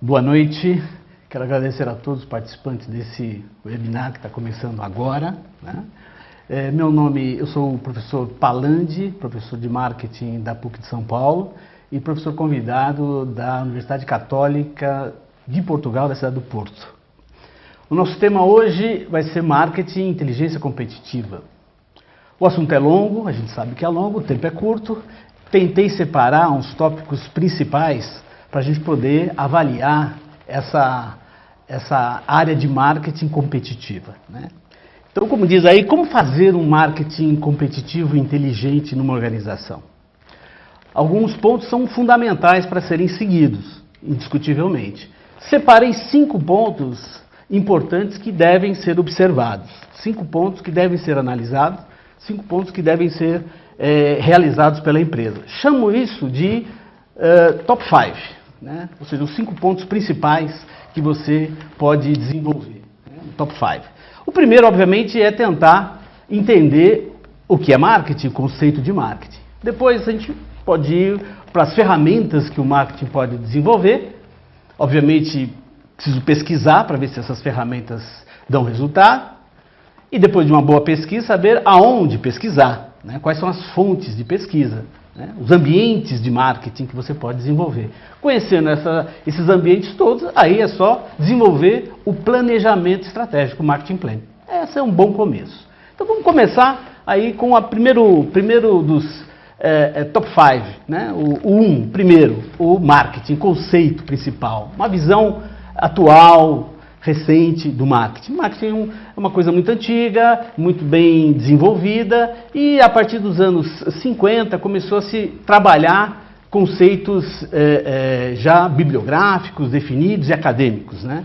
Boa noite, quero agradecer a todos os participantes desse webinar que está começando agora, né? Eu sou o professor Palandi, professor de marketing da PUC de São Paulo e professor convidado da Universidade Católica de Portugal, da cidade do Porto. O nosso tema hoje vai ser marketing e inteligência competitiva. O assunto é longo, a gente sabe que é longo, o tempo é curto. Tentei separar uns tópicos principais para a gente poder avaliar essa área de marketing competitiva, né? Então, como diz aí, como fazer um marketing competitivo e inteligente numa organização? Alguns pontos são fundamentais para serem seguidos, indiscutivelmente. Separei 5 pontos importantes que devem ser observados, 5 pontos que devem ser analisados, 5 pontos que devem ser realizados pela empresa. Chamo isso de top 5, né? Ou seja, os 5 pontos principais que você pode desenvolver, né? Top 5. O primeiro, obviamente, é tentar entender o que é marketing, o conceito de marketing. Depois a gente pode ir para as ferramentas que o marketing pode desenvolver. Obviamente, preciso pesquisar para ver se essas ferramentas dão resultado. E depois de uma boa pesquisa, saber aonde pesquisar, né? Quais são as fontes de pesquisa, né? Os ambientes de marketing que você pode desenvolver. Conhecendo esses ambientes todos, aí é só desenvolver o planejamento estratégico, o marketing plan. Esse é um bom começo. Então vamos começar aí com o primeiro dos top 5, né? Primeiro, o marketing, conceito principal, uma visão atual, recente do marketing. Marketing é uma coisa muito antiga, muito bem desenvolvida e a partir dos anos 50 começou a se trabalhar conceitos já bibliográficos, definidos e acadêmicos, né?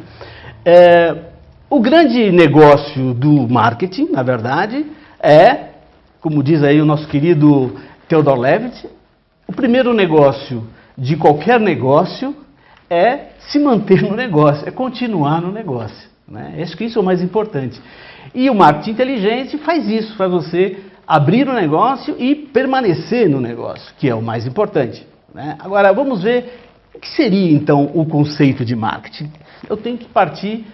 O grande negócio do marketing, na verdade, é, como diz aí o nosso querido Theodore Levitt, o primeiro negócio de qualquer negócio é se manter no negócio, é continuar no negócio, né? Acho que isso é o mais importante. E o marketing inteligente faz isso, faz você abrir o negócio e permanecer no negócio, que é o mais importante, né? Agora, vamos ver o que seria, então, o conceito de marketing. Eu tenho que partir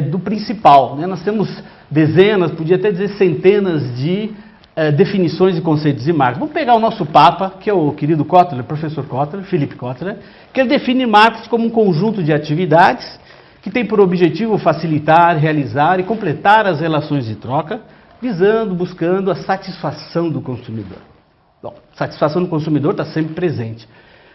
do principal, né? Nós temos dezenas, podia até dizer centenas de definições de conceitos de marketing. Vamos pegar o nosso Papa, que é o querido Kotler, professor Kotler, Philip Kotler, que ele define marketing como um conjunto de atividades que tem por objetivo facilitar, realizar e completar as relações de troca, buscando a satisfação do consumidor. Bom, satisfação do consumidor está sempre presente.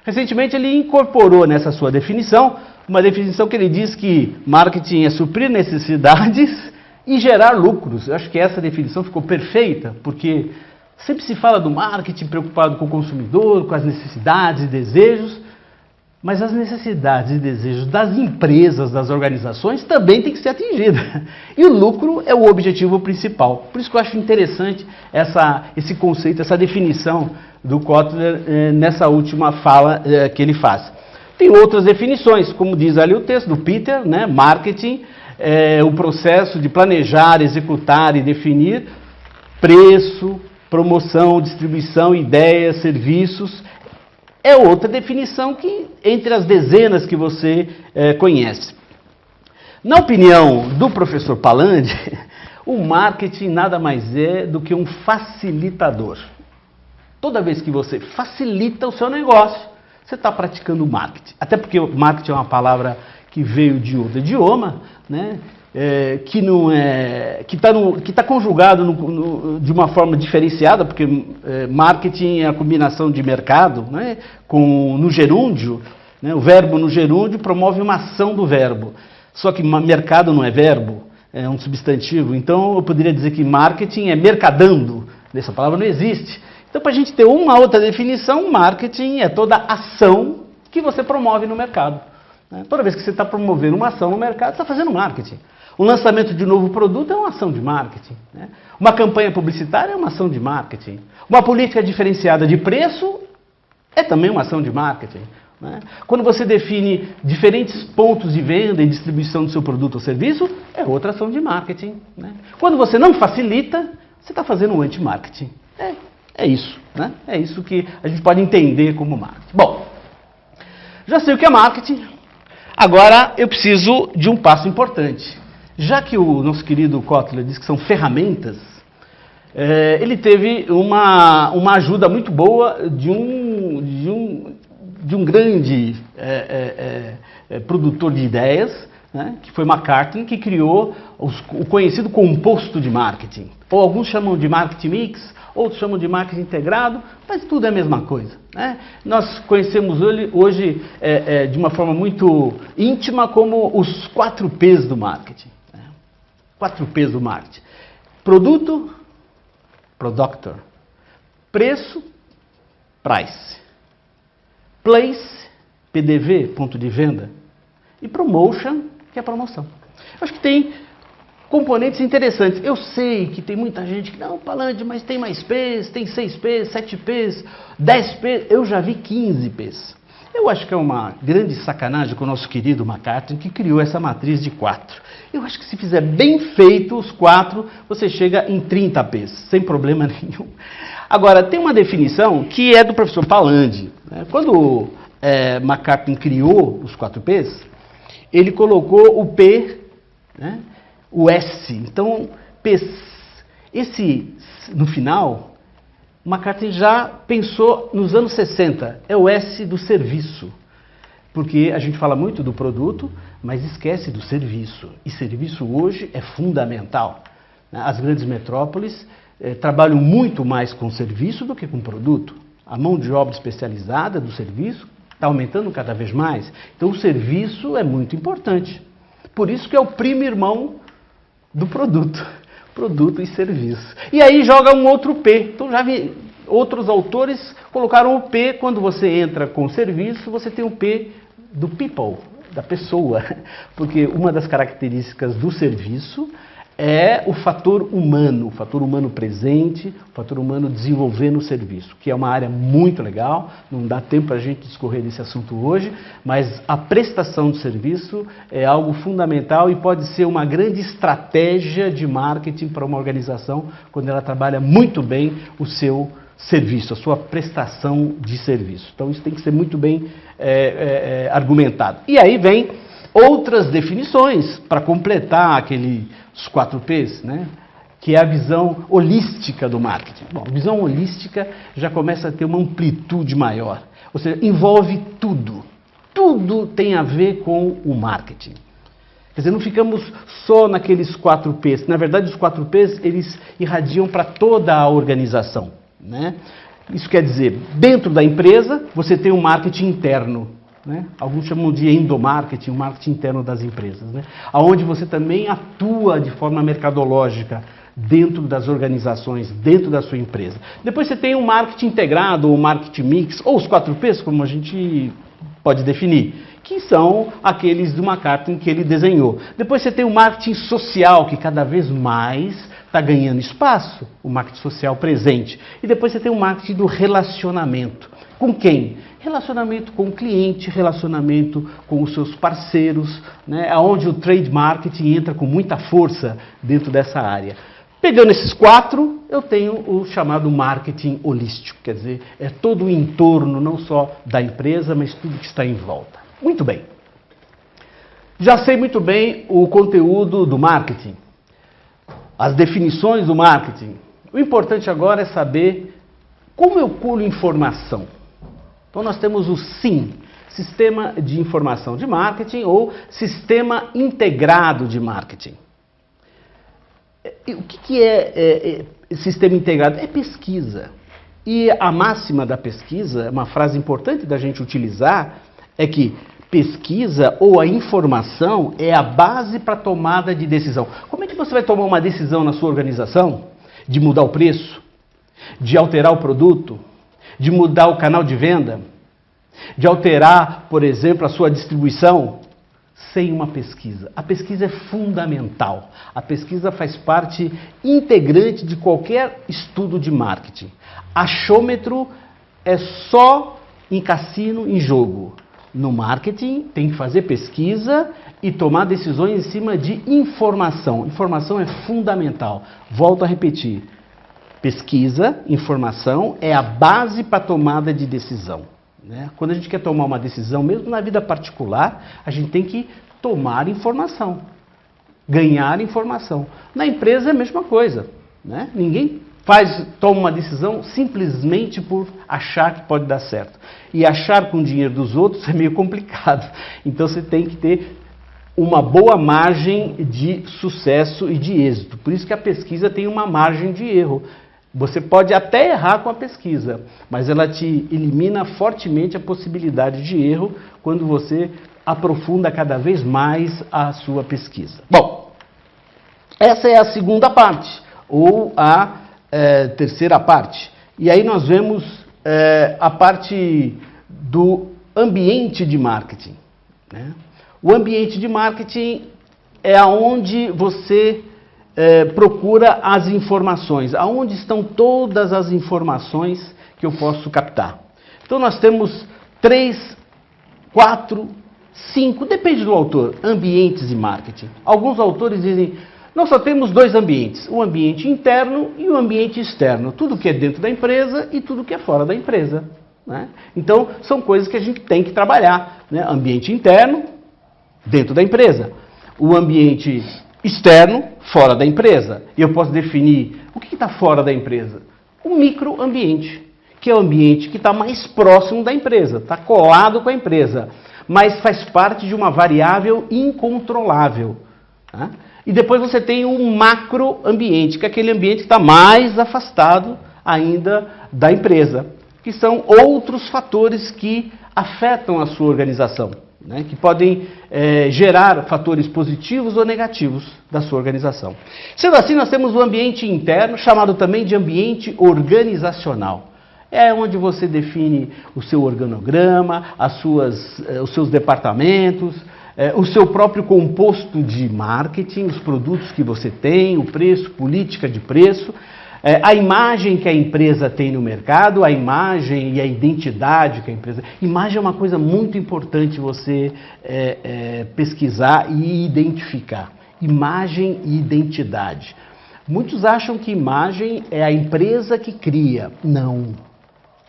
Recentemente ele incorporou nessa sua definição, uma definição que ele diz que marketing é suprir necessidades e gerar lucros. Eu acho que essa definição ficou perfeita, porque sempre se fala do marketing preocupado com o consumidor, com as necessidades e desejos, mas as necessidades e desejos das empresas, das organizações, também têm que ser atingidas. E o lucro é o objetivo principal. Por isso que eu acho interessante esse conceito, essa definição do Kotler nessa última fala que ele faz. Tem outras definições, como diz ali o texto do Peter, né? Marketing é o processo de planejar, executar e definir preço, promoção, distribuição, ideias, serviços. É outra definição que entre as dezenas que você conhece. Na opinião do professor Palandi, o marketing nada mais é do que um facilitador. Toda vez que você facilita o seu negócio, você está praticando marketing. Até porque o marketing é uma palavra que veio de outro idioma, né? Que está conjugado de uma forma diferenciada, porque marketing é a combinação de mercado, né, no gerúndio, né, o verbo no gerúndio promove uma ação do verbo. Só que mercado não é verbo, é um substantivo. Então eu poderia dizer que marketing é mercadando. Essa palavra não existe. Então, para a gente ter uma outra definição, marketing é toda ação que você promove no mercado. Toda vez que você está promovendo uma ação no mercado, você está fazendo marketing. O lançamento de um novo produto é uma ação de marketing, né? Uma campanha publicitária é uma ação de marketing. Uma política diferenciada de preço é também uma ação de marketing, né? Quando você define diferentes pontos de venda e distribuição do seu produto ou serviço, é outra ação de marketing, né? Quando você não facilita, você está fazendo um anti-marketing. É isso, né? É isso que a gente pode entender como marketing. Bom, já sei o que é marketing. Agora, eu preciso de um passo importante. Já que o nosso querido Kotler diz que são ferramentas, ele teve uma ajuda muito boa de um grande produtor de ideias, né, que foi McCartney, que criou o conhecido composto de marketing. Ou alguns chamam de marketing mix, outros chamam de marketing integrado, mas tudo é a mesma coisa, né? Nós conhecemos hoje de uma forma muito íntima como os 4 P's do marketing. 4 P's do marketing. Produto, productor. Preço, price. Place, PDV, ponto de venda. E promotion, que é a promoção. Eu acho que tem componentes interessantes. Eu sei que tem muita gente que, não, Palandi, mas tem mais P's, tem 6 P's, 7 P's, 10 P's. Eu já vi 15 P's. Eu acho que é uma grande sacanagem com o nosso querido McCartney, que criou essa matriz de 4. Eu acho que se fizer bem feito os 4, você chega em 30 P's, sem problema nenhum. Agora, tem uma definição que é do professor Palandi. Quando McCartney criou os 4 P's, ele colocou o P, né, o S. Então, no final, McCartney já pensou nos anos 60, é o S do serviço. Porque a gente fala muito do produto, mas esquece do serviço. E serviço hoje é fundamental. As grandes metrópoles trabalham muito mais com serviço do que com produto. A mão de obra especializada do serviço está aumentando cada vez mais. Então o serviço é muito importante. Por isso que é o primo irmão do produto. Produto e serviço. E aí joga um outro P. Então já vi outros autores colocaram o P, quando você entra com serviço, você tem o P do people, da pessoa. Porque uma das características do serviço é o fator humano presente, o fator humano desenvolvendo o serviço, que é uma área muito legal, não dá tempo para a gente discorrer desse assunto hoje, mas a prestação de serviço é algo fundamental e pode ser uma grande estratégia de marketing para uma organização quando ela trabalha muito bem o seu serviço, a sua prestação de serviço. Então isso tem que ser muito bem argumentado. E aí vem outras definições para completar os 4 P's, né? Que é a visão holística do marketing. Bom, a visão holística já começa a ter uma amplitude maior, ou seja, envolve tudo. Tudo tem a ver com o marketing. Quer dizer, não ficamos só naqueles 4 P's. Na verdade, os 4 P's, eles irradiam para toda a organização, né? Isso quer dizer, dentro da empresa, você tem um marketing interno, né? Alguns chamam de endomarketing, o marketing interno das empresas, né? Onde você também atua de forma mercadológica dentro das organizações, dentro da sua empresa. Depois você tem o marketing integrado, ou marketing mix, ou os 4 P's, como a gente pode definir, que são aqueles do McCartney que ele desenhou. Depois você tem o marketing social, que cada vez mais está ganhando espaço, o marketing social presente. E depois você tem o marketing do relacionamento. Com quem? Relacionamento com o cliente, relacionamento com os seus parceiros, né? Onde o trade marketing entra com muita força dentro dessa área. Pegando esses 4, eu tenho o chamado marketing holístico, quer dizer, é todo o entorno, não só da empresa, mas tudo que está em volta. Muito bem. Já sei muito bem o conteúdo do marketing, as definições do marketing. O importante agora é saber como eu colho informação. Então nós temos o SIM, Sistema de Informação de Marketing, ou Sistema Integrado de Marketing. O que é sistema integrado? É pesquisa. E a máxima da pesquisa, uma frase importante da gente utilizar, é que pesquisa ou a informação é a base para a tomada de decisão. Como é que você vai tomar uma decisão na sua organização? De mudar o preço? De alterar o produto? De mudar o canal de venda? De alterar, por exemplo, a sua distribuição? Sem uma pesquisa. A pesquisa é fundamental. A pesquisa faz parte integrante de qualquer estudo de marketing. Achômetro é só em cassino, em jogo. No marketing tem que fazer pesquisa e tomar decisões em cima de informação. Informação é fundamental. Volto a repetir. Pesquisa, informação é a base para a tomada de decisão. né? Quando a gente quer tomar uma decisão, mesmo na vida particular, a gente tem que tomar informação, ganhar informação. Na empresa é a mesma coisa, né? Ninguém toma uma decisão simplesmente por achar que pode dar certo. E achar com o dinheiro dos outros é meio complicado. Então você tem que ter uma boa margem de sucesso e de êxito. Por isso que a pesquisa tem uma margem de erro. Você pode até errar com a pesquisa, mas ela te elimina fortemente a possibilidade de erro quando você aprofunda cada vez mais a sua pesquisa. Bom, essa é a segunda parte, ou a terceira parte. E aí nós vemos a parte do ambiente de marketing, né? O ambiente de marketing é aonde você procura as informações, aonde estão todas as informações que eu posso captar. Então nós temos 3, 4, 5, depende do autor, ambientes de marketing. Alguns autores dizem, nós só temos 2 ambientes, o ambiente interno e o ambiente externo, tudo que é dentro da empresa e tudo que é fora da empresa, né? Então são coisas que a gente tem que trabalhar, né? Ambiente interno, dentro da empresa, o ambiente externo, fora da empresa. E eu posso definir o que está fora da empresa? O microambiente, que é o ambiente que está mais próximo da empresa, está colado com a empresa, mas faz parte de uma variável incontrolável, tá? E depois você tem o macroambiente, que é aquele ambiente que está mais afastado ainda da empresa, que são outros fatores que afetam a sua organização, né, que podem gerar fatores positivos ou negativos da sua organização. Sendo assim, nós temos o ambiente interno, chamado também de ambiente organizacional. É onde você define o seu organograma, os seus departamentos, o seu próprio composto de marketing, os produtos que você tem, o preço, política de preço, a imagem que a empresa tem no mercado, a imagem e a identidade que a empresa... Imagem é uma coisa muito importante você pesquisar e identificar. Imagem e identidade. Muitos acham que imagem é a empresa que cria. Não.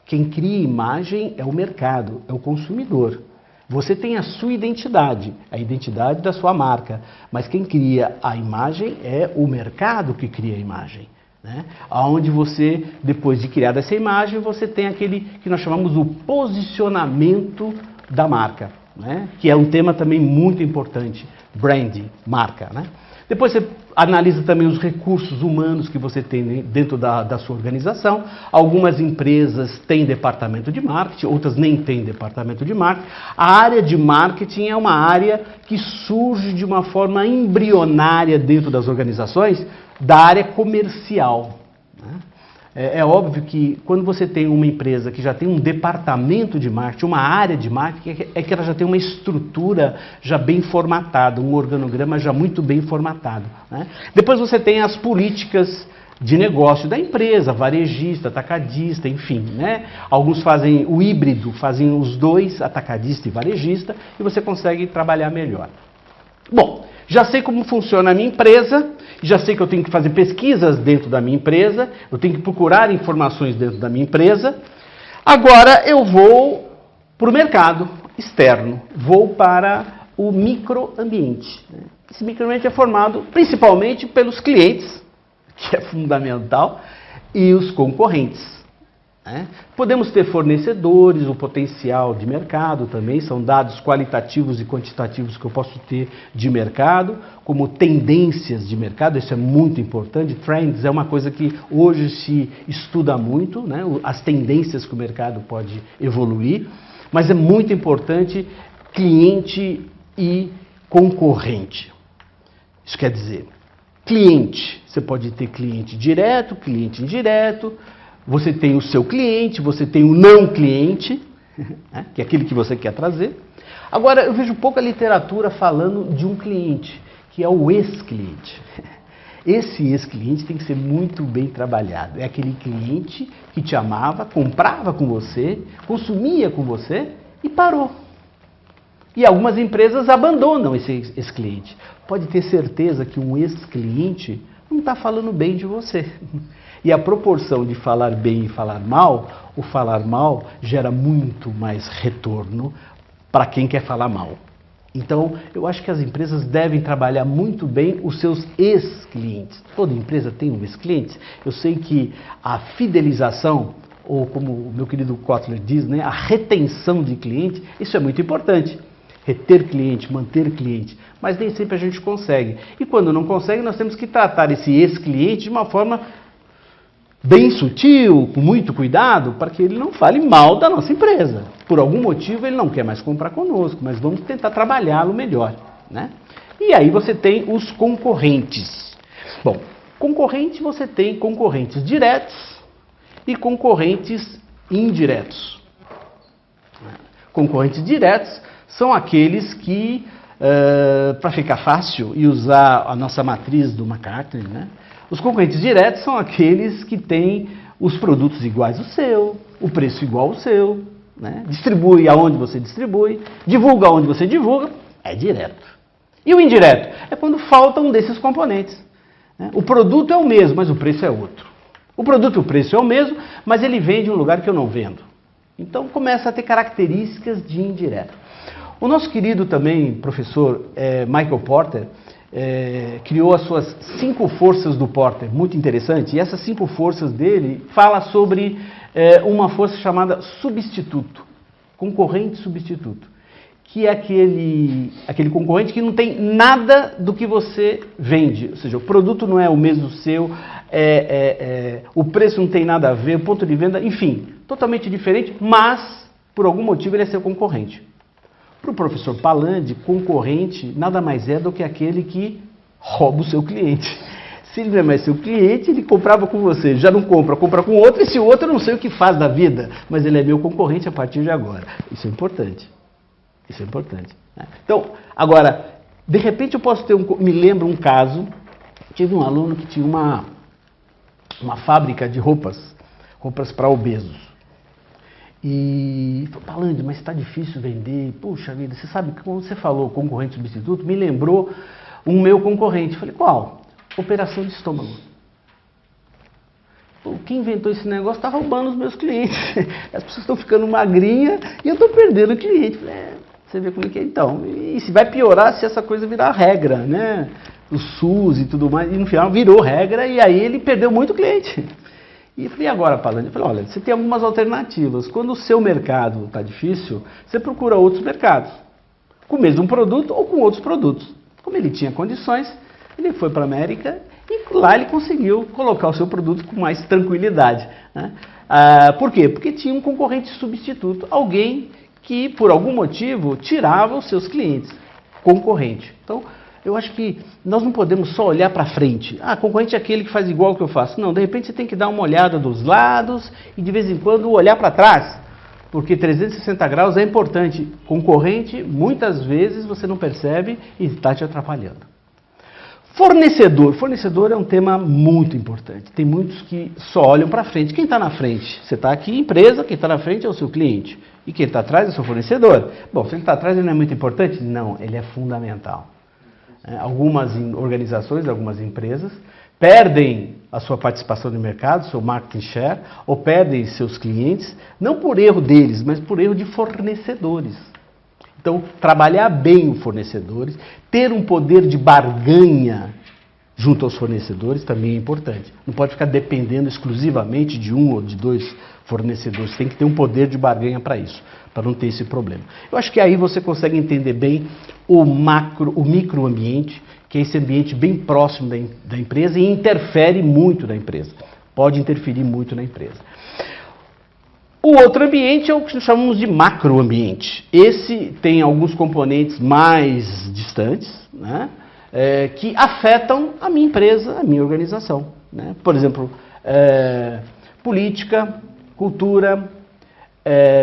Quem cria imagem é o mercado, é o consumidor. Você tem a sua identidade, a identidade da sua marca, mas quem cria a imagem é o mercado que cria a imagem, né? Onde você, depois de criar essa imagem, você tem aquele que nós chamamos o posicionamento da marca, né? Que é um tema também muito importante, branding, marca, né? Depois você analisa também os recursos humanos que você tem dentro da sua organização. Algumas empresas têm departamento de marketing, outras nem têm departamento de marketing. A área de marketing é uma área que surge de uma forma embrionária dentro das organizações da área comercial, né? É óbvio que quando você tem uma empresa que já tem um departamento de marketing, uma área de marketing, é que ela já tem uma estrutura já bem formatada, um organograma já muito bem formatado, né? Depois você tem as políticas de negócio da empresa, varejista, atacadista, enfim, né? Alguns fazem o híbrido, fazem os dois, atacadista e varejista, e você consegue trabalhar melhor. Bom, já sei como funciona a minha empresa, já sei que eu tenho que fazer pesquisas dentro da minha empresa, eu tenho que procurar informações dentro da minha empresa. Agora eu vou para o mercado externo, vou para o microambiente. Esse microambiente é formado principalmente pelos clientes, que é fundamental, e os concorrentes, né? Podemos ter fornecedores, o potencial de mercado também, são dados qualitativos e quantitativos que eu posso ter de mercado, como tendências de mercado, isso é muito importante. Trends é uma coisa que hoje se estuda muito, né? As tendências que o mercado pode evoluir, mas é muito importante cliente e concorrente. Isso quer dizer, cliente, você pode ter cliente direto, cliente indireto. Você tem o seu cliente, você tem o não cliente, né, que é aquele que você quer trazer. Agora, eu vejo pouca literatura falando de um cliente, que é o ex-cliente. Esse ex-cliente tem que ser muito bem trabalhado. É aquele cliente que te amava, comprava com você, consumia com você e parou. E algumas empresas abandonam esse ex-cliente. Pode ter certeza que um ex-cliente não está falando bem de você. E a proporção de falar bem e falar mal, o falar mal gera muito mais retorno para quem quer falar mal. Então, eu acho que as empresas devem trabalhar muito bem os seus ex-clientes. Toda empresa tem um ex-cliente. Eu sei que a fidelização, ou como o meu querido Kotler diz, né, a retenção de cliente, isso é muito importante. Reter cliente, manter cliente, mas nem sempre a gente consegue. E quando não consegue, nós temos que tratar esse ex-cliente de uma forma bem sutil, com muito cuidado, para que ele não fale mal da nossa empresa. Por algum motivo ele não quer mais comprar conosco, mas vamos tentar trabalhá-lo melhor, né? E aí você tem os concorrentes. Bom, concorrente você tem concorrentes diretos e concorrentes indiretos. Concorrentes diretos são aqueles que, para ficar fácil e usar a nossa matriz do McCartney, né? Os concorrentes diretos são aqueles que têm os produtos iguais ao seu, o preço igual ao seu, né? Distribui aonde você distribui, divulga aonde você divulga, é direto. E o indireto? É quando falta um desses componentes, né? O produto é o mesmo, mas o preço é outro. O produto e o preço é o mesmo, mas ele vende em um lugar que eu não vendo. Então começa a ter características de indireto. O nosso querido também professor Michael Porter criou as suas 5 forças do Porter, muito interessante, e essas 5 forças dele fala sobre uma força chamada substituto, concorrente substituto, que é aquele concorrente que não tem nada do que você vende, ou seja, o produto não é o mesmo seu, o preço não tem nada a ver, o ponto de venda, enfim, totalmente diferente, mas por algum motivo ele é seu concorrente. Para o professor Palandi, concorrente nada mais é do que aquele que rouba o seu cliente. Se ele não é mais seu cliente, ele comprava com você, já não compra, compra com outro, esse outro eu não sei o que faz da vida, mas ele é meu concorrente a partir de agora. Isso é importante. Isso é importante, né? Então, agora, de repente eu posso ter me lembro um caso, tive um aluno que tinha uma fábrica de roupas para obesos. E falou, Palandi, mas está difícil vender, puxa vida, você sabe que quando você falou concorrente substituto, me lembrou um meu concorrente. Eu falei, qual? Operação de estômago. Quem inventou esse negócio está roubando os meus clientes. As pessoas estão ficando magrinhas e eu estou perdendo o cliente. Falei, você vê como é que é então. E se vai piorar se essa coisa virar regra, né? O SUS e tudo mais, e no final virou regra e aí ele perdeu muito cliente. E eu falei, e agora, Palandi? Eu falei, olha, você tem algumas alternativas. Quando o seu mercado está difícil, você procura outros mercados, com o mesmo produto ou com outros produtos. Como ele tinha condições, ele foi para a América e lá ele conseguiu colocar o seu produto com mais tranquilidade, né? Por quê? Porque tinha um concorrente substituto, alguém que, por algum motivo, tirava os seus clientes. Concorrente. Então, eu acho que nós não podemos só olhar para frente. Concorrente é aquele que faz igual que eu faço. Não, de repente você tem que dar uma olhada dos lados e de vez em quando olhar para trás. Porque 360 graus é importante. Concorrente, muitas vezes você não percebe e está te atrapalhando. Fornecedor. Fornecedor é um tema muito importante. Tem muitos que só olham para frente. Quem está na frente? Você está aqui, empresa, quem está na frente é o seu cliente. E quem está atrás é o seu fornecedor. Bom, se ele está atrás, ele não é muito importante? Não, ele é fundamental. Algumas organizações, algumas empresas, perdem a sua participação no mercado, seu market share, ou perdem seus clientes, não por erro deles, mas por erro de fornecedores. Então, trabalhar bem os fornecedores, ter um poder de barganha junto aos fornecedores também é importante. Não pode ficar dependendo exclusivamente de um ou de 2 fornecedores, tem que ter um poder de barganha para isso, para não ter esse problema. Eu acho que aí você consegue entender bem o microambiente, que é esse ambiente bem próximo da empresa e interfere muito na empresa. Pode interferir muito na empresa. O outro ambiente é o que nós chamamos de macroambiente. Esse tem alguns componentes mais distantes, né, que afetam a minha empresa, a minha organização, né? Por exemplo, política, cultura,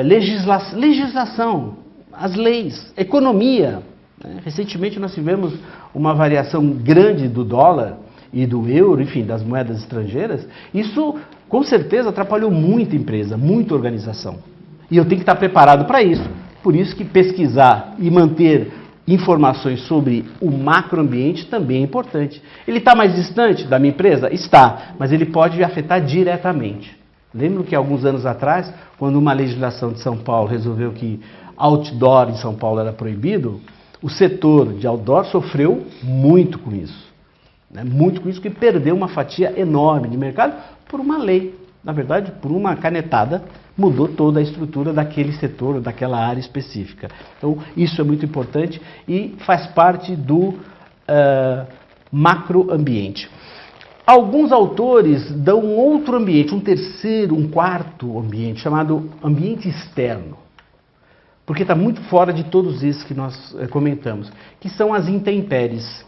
legislação, as leis, economia. Né? Recentemente nós tivemos uma variação grande do dólar e do euro, enfim, das moedas estrangeiras. Isso, com certeza, atrapalhou muita empresa, muita organização. E eu tenho que estar preparado para isso. Por isso que pesquisar e manter informações sobre o macroambiente também é importante. Ele está mais distante da minha empresa? Está, mas ele pode afetar diretamente. Lembro que alguns anos atrás, quando uma legislação de São Paulo resolveu que outdoor em São Paulo era proibido, o setor de outdoor sofreu muito com isso. Muito com isso, que perdeu uma fatia enorme de mercado por uma lei. Na verdade, por uma canetada, mudou toda a estrutura daquele setor, daquela área específica. Então, isso é muito importante e faz parte do macroambiente. Alguns autores dão um outro ambiente, um terceiro, um quarto ambiente, chamado ambiente externo. Porque está muito fora de todos esses que nós comentamos, que são as intempéries,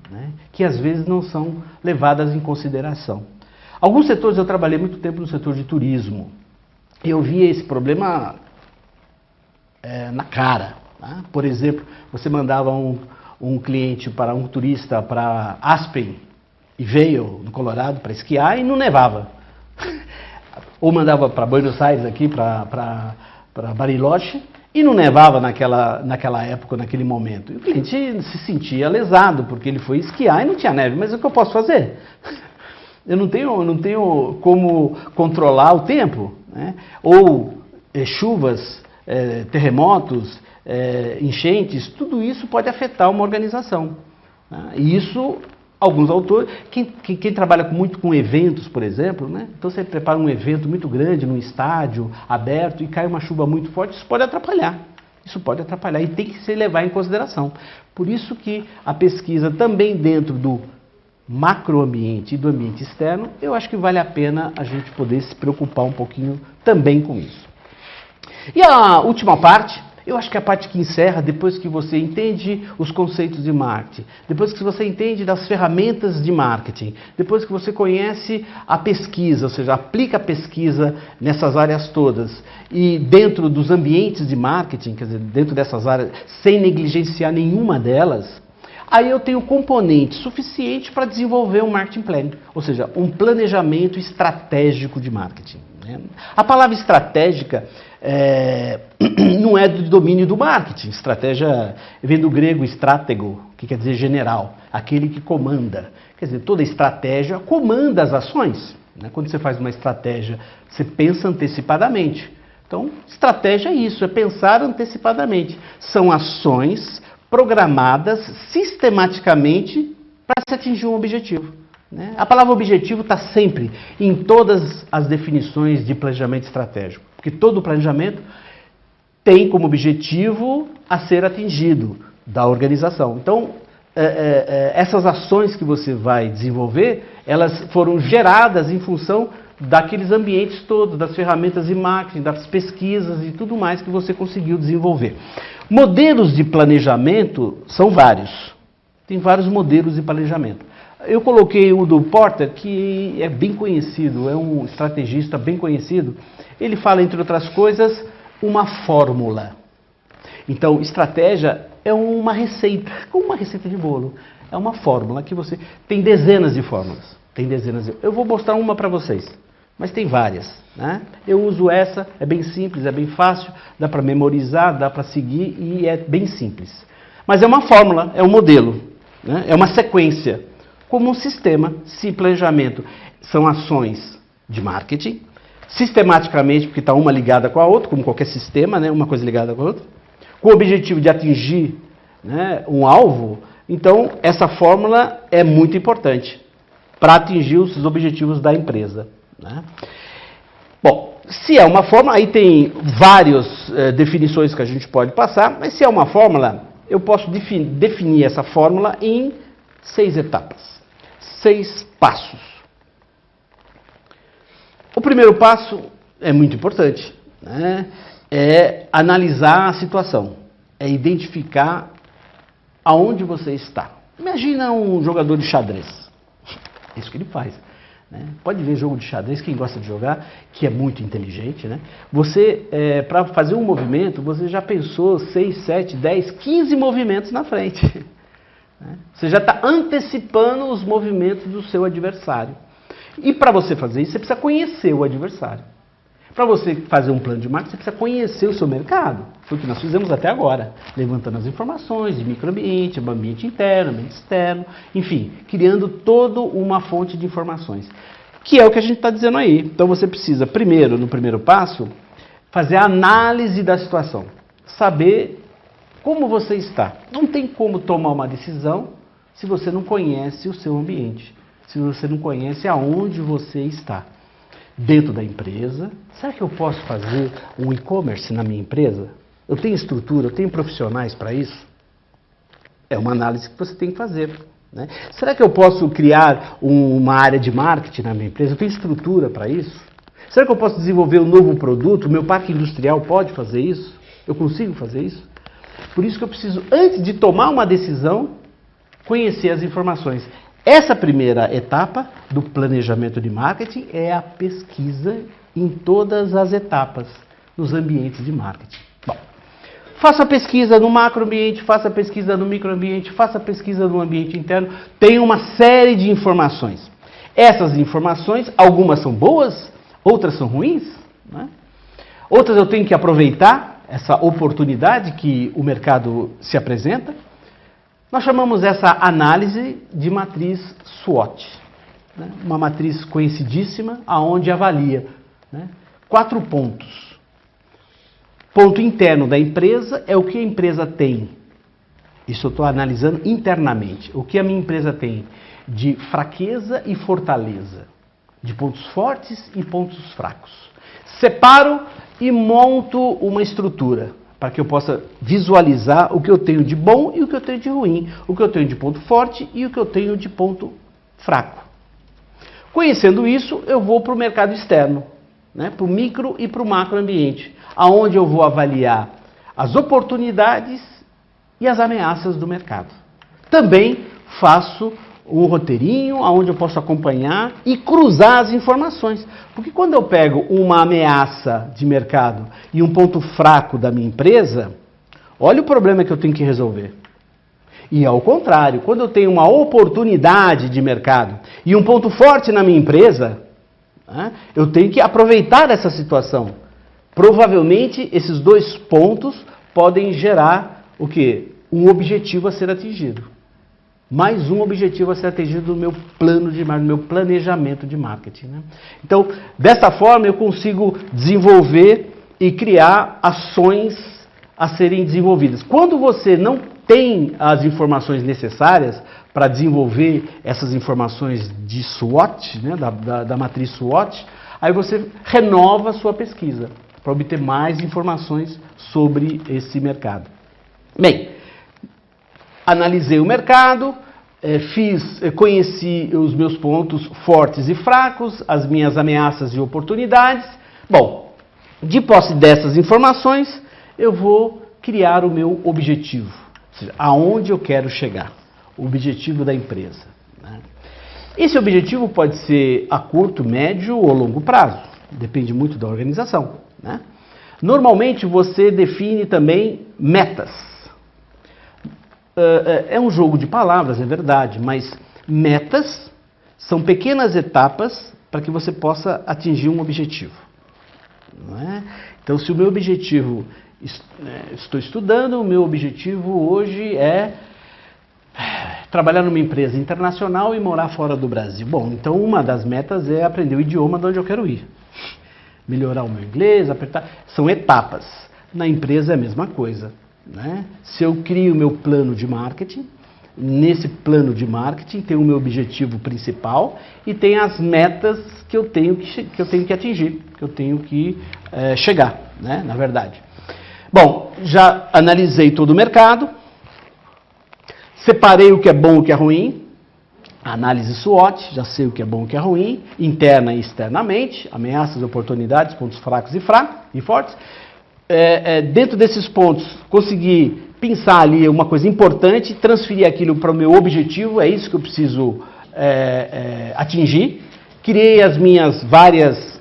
né, que às vezes não são levadas em consideração. Alguns setores, eu trabalhei muito tempo no setor de turismo, e eu via esse problema na cara. Tá? Por exemplo, você mandava um cliente para um turista para Aspen, e veio no Colorado para esquiar e não nevava. Ou mandava para Buenos Aires, aqui para Bariloche, e não nevava naquela época, naquele momento. E o cliente se sentia lesado, porque ele foi esquiar e não tinha neve. Mas o que eu posso fazer? Eu não tenho como controlar o tempo, né? Ou chuvas, terremotos, enchentes, tudo isso pode afetar uma organização. Né? E isso, alguns autores, quem trabalha muito com eventos, por exemplo, né? Então você prepara um evento muito grande, num estádio aberto, e cai uma chuva muito forte, isso pode atrapalhar. Isso pode atrapalhar e tem que se levar em consideração. Por isso que a pesquisa também dentro do macroambiente e do ambiente externo, eu acho que vale a pena a gente poder se preocupar um pouquinho também com isso. E a última parte, eu acho que é a parte que encerra depois que você entende os conceitos de marketing, depois que você entende das ferramentas de marketing, depois que você conhece a pesquisa, ou seja, aplica a pesquisa nessas áreas todas, e dentro dos ambientes de marketing, quer dizer, dentro dessas áreas, sem negligenciar nenhuma delas, aí eu tenho componente suficiente para desenvolver um marketing plan, ou seja, um planejamento estratégico de marketing. Né? A palavra estratégica não é do domínio do marketing. Estratégia vem do grego stratego, que quer dizer general, aquele que comanda. Quer dizer, toda estratégia comanda as ações. Né? Quando você faz uma estratégia, você pensa antecipadamente. Então, estratégia é isso, é pensar antecipadamente. São ações programadas sistematicamente para se atingir um objetivo. Né? A palavra objetivo está sempre em todas as definições de planejamento estratégico, porque todo planejamento tem como objetivo a ser atingido da organização. Então, essas ações que você vai desenvolver, elas foram geradas em função daqueles ambientes todos, das ferramentas de marketing, das pesquisas e tudo mais que você conseguiu desenvolver. Modelos de planejamento são vários. Tem vários modelos de planejamento. Eu coloquei o do Porter, que é bem conhecido, é um estrategista bem conhecido. Ele fala, entre outras coisas, uma fórmula. Então, estratégia é uma receita, como uma receita de bolo. É uma fórmula que você... Tem dezenas de fórmulas. Eu vou mostrar uma para vocês, mas tem várias. Né? Eu uso essa, é bem simples, é bem fácil, dá para memorizar, dá para seguir e é bem simples. Mas é uma fórmula, é um modelo, né? É uma sequência, como um sistema, se planejamento são ações de marketing, sistematicamente, porque está uma ligada com a outra, como qualquer sistema, né? Uma coisa ligada com a outra, com o objetivo de atingir, né, um alvo. Então, essa fórmula é muito importante para atingir os objetivos da empresa. Né? Bom, se é uma fórmula, aí tem várias definições que a gente pode passar, mas se é uma fórmula, eu posso definir essa fórmula em 6 etapas, 6 passos. O primeiro passo é muito importante, né? É analisar a situação, é identificar aonde você está. Imagina um jogador de xadrez, é isso que ele faz. Né? Pode ver jogo de xadrez, quem gosta de jogar, que é muito inteligente. Né? Você, para fazer um movimento, você já pensou 6, 7, 10, 15 movimentos na frente. Né? Você já está antecipando os movimentos do seu adversário. E para você fazer isso, você precisa conhecer o adversário. Para você fazer um plano de marketing, você precisa conhecer o seu mercado. Foi o que nós fizemos até agora, levantando as informações de microambiente, ambiente interno, ambiente externo, enfim, criando toda uma fonte de informações, que é o que a gente está dizendo aí. Então você precisa, primeiro, no primeiro passo, fazer a análise da situação, saber como você está. Não tem como tomar uma decisão se você não conhece o seu ambiente, se você não conhece aonde você está. Dentro da empresa, será que eu posso fazer um e-commerce na minha empresa? Eu tenho estrutura, eu tenho profissionais para isso? É uma análise que você tem que fazer, né? Será que eu posso criar uma área de marketing na minha empresa? Eu tenho estrutura para isso? Será que eu posso desenvolver um novo produto? O meu parque industrial pode fazer isso? Eu consigo fazer isso? Por isso que eu preciso, antes de tomar uma decisão, conhecer as informações. Essa primeira etapa do planejamento de marketing é a pesquisa em todas as etapas nos ambientes de marketing. Bom, faça a pesquisa no macroambiente, faça a pesquisa no microambiente, faça a pesquisa no ambiente interno. Tem uma série de informações. Essas informações, algumas são boas, outras são ruins, né? Outras eu tenho que aproveitar essa oportunidade que o mercado se apresenta. Nós chamamos essa análise de matriz SWOT, né? Uma matriz conhecidíssima, aonde avalia, né, 4 pontos. Ponto interno da empresa é o que a empresa tem. Isso eu estou analisando internamente. O que a minha empresa tem de fraqueza e fortaleza, de pontos fortes e pontos fracos. Separo e monto uma estrutura, para que eu possa visualizar o que eu tenho de bom e o que eu tenho de ruim, o que eu tenho de ponto forte e o que eu tenho de ponto fraco. Conhecendo isso, eu vou para o mercado externo, né, para o micro e para o macro ambiente, aonde eu vou avaliar as oportunidades e as ameaças do mercado. Também faço um roteirinho onde eu posso acompanhar e cruzar as informações. Porque quando eu pego uma ameaça de mercado e um ponto fraco da minha empresa, olha o problema que eu tenho que resolver. E ao contrário, quando eu tenho uma oportunidade de mercado e um ponto forte na minha empresa, né, eu tenho que aproveitar essa situação. Provavelmente esses 2 pontos podem gerar o quê? Um objetivo a ser atingido. Mais um objetivo a ser atingido no meu plano de marketing, no meu planejamento de marketing, né? Então, dessa forma, eu consigo desenvolver e criar ações a serem desenvolvidas. Quando você não tem as informações necessárias para desenvolver essas informações de SWOT, né, da matriz SWOT, aí você renova a sua pesquisa para obter mais informações sobre esse mercado. Bem, analisei o mercado, conheci os meus pontos fortes e fracos, as minhas ameaças e oportunidades. Bom, de posse dessas informações, eu vou criar o meu objetivo, ou seja, aonde eu quero chegar, o objetivo da empresa, né? Esse objetivo pode ser a curto, médio ou longo prazo, depende muito da organização, né? Normalmente você define também metas. É um jogo de palavras, é verdade, mas metas são pequenas etapas para que você possa atingir um objetivo, não é? Então, se o meu objetivo, estou estudando, o meu objetivo hoje é trabalhar numa empresa internacional e morar fora do Brasil. Bom, então uma das metas é aprender o idioma de onde eu quero ir. Melhorar o meu inglês, apertar. São etapas. Na empresa é a mesma coisa, né? Se eu crio o meu plano de marketing, nesse plano de marketing tem o meu objetivo principal e tem as metas que eu tenho que atingir, que eu tenho que chegar, né? Na verdade. Bom, já analisei todo o mercado, separei o que é bom e o que é ruim, análise SWOT, já sei o que é bom e o que é ruim, interna e externamente, ameaças, oportunidades, pontos fracos e fortes. Dentro desses pontos, consegui pensar ali uma coisa importante, transferir aquilo para o meu objetivo, é isso que eu preciso atingir. Criei as minhas várias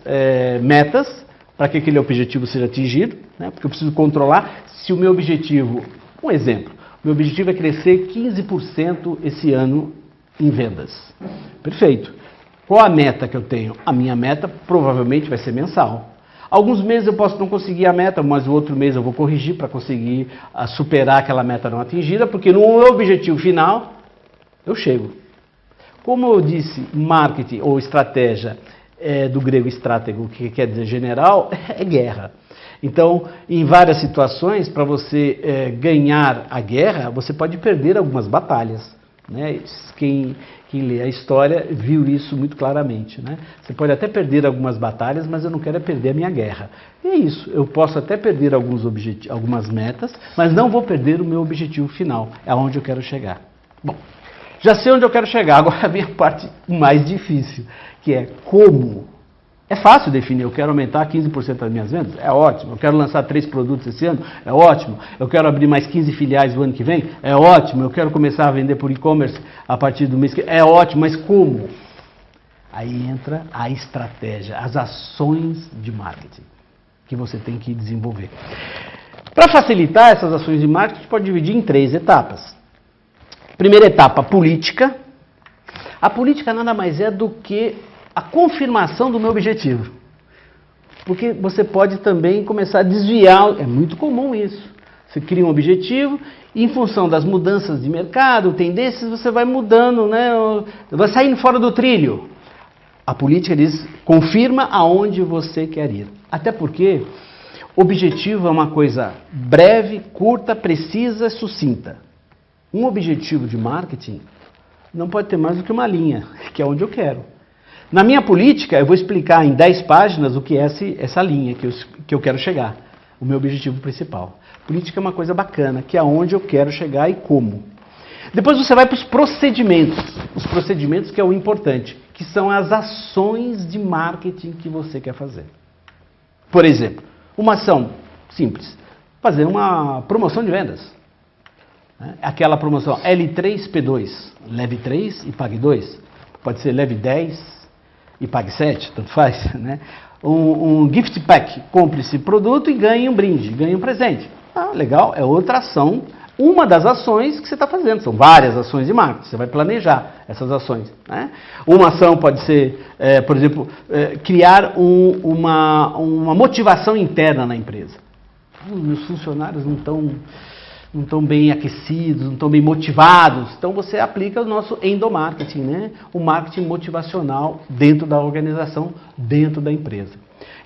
metas para que aquele objetivo seja atingido, né? Porque eu preciso controlar se o meu objetivo, um exemplo, o meu objetivo é crescer 15% esse ano em vendas. Perfeito. Qual a meta que eu tenho? A minha meta provavelmente vai ser mensal. Alguns meses eu posso não conseguir a meta, mas o outro mês eu vou corrigir para conseguir superar aquela meta não atingida, porque no meu objetivo final eu chego. Como eu disse, marketing ou estratégia do grego estratego, que quer dizer general, é guerra. Então, em várias situações, para você ganhar a guerra, você pode perder algumas batalhas. Né? Quem lê a história viu isso muito claramente. Né? Você pode até perder algumas batalhas, mas eu não quero perder a minha guerra. E é isso, eu posso até perder algumas metas, mas não vou perder o meu objetivo final, é aonde eu quero chegar. Bom, já sei onde eu quero chegar, agora vem a parte mais difícil, que é como. É fácil definir, eu quero aumentar 15% das minhas vendas? É ótimo. Eu quero lançar 3 produtos esse ano? É ótimo. Eu quero abrir mais 15 filiais no ano que vem? É ótimo. Eu quero começar a vender por e-commerce a partir do mês que vem? É ótimo, mas como? Aí entra a estratégia, as ações de marketing que você tem que desenvolver. Para facilitar essas ações de marketing, a gente pode dividir em 3 etapas. Primeira etapa, política. A política nada mais é do que a confirmação do meu objetivo. Porque você pode também começar a desviar, é muito comum isso. Você cria um objetivo e em função das mudanças de mercado, tendências, você vai mudando, né? Vai saindo fora do trilho. A política diz, confirma aonde você quer ir. Até porque objetivo é uma coisa breve, curta, precisa, sucinta. Um objetivo de marketing não pode ter mais do que uma linha, que é onde eu quero. Na minha política, eu vou explicar em 10 páginas o que é essa linha que eu quero chegar, o meu objetivo principal. Política é uma coisa bacana, que é aonde eu quero chegar e como. Depois você vai para os procedimentos que é o importante, que são as ações de marketing que você quer fazer. Por exemplo, uma ação simples, fazer uma promoção de vendas. Aquela promoção L3P2, leve 3 e pague 2, pode ser leve 10 e pague 7, tanto faz, né? Um gift pack, compre esse produto e ganhe um brinde, ganhe um presente. Ah, legal, é outra ação, uma das ações que você está fazendo, são várias ações de marketing, você vai planejar essas ações. Né? Uma ação pode ser, por exemplo, criar uma motivação interna na empresa. Meus funcionários não estão bem aquecidos, não estão bem motivados. Então você aplica o nosso endomarketing, né? O marketing motivacional dentro da organização, dentro da empresa.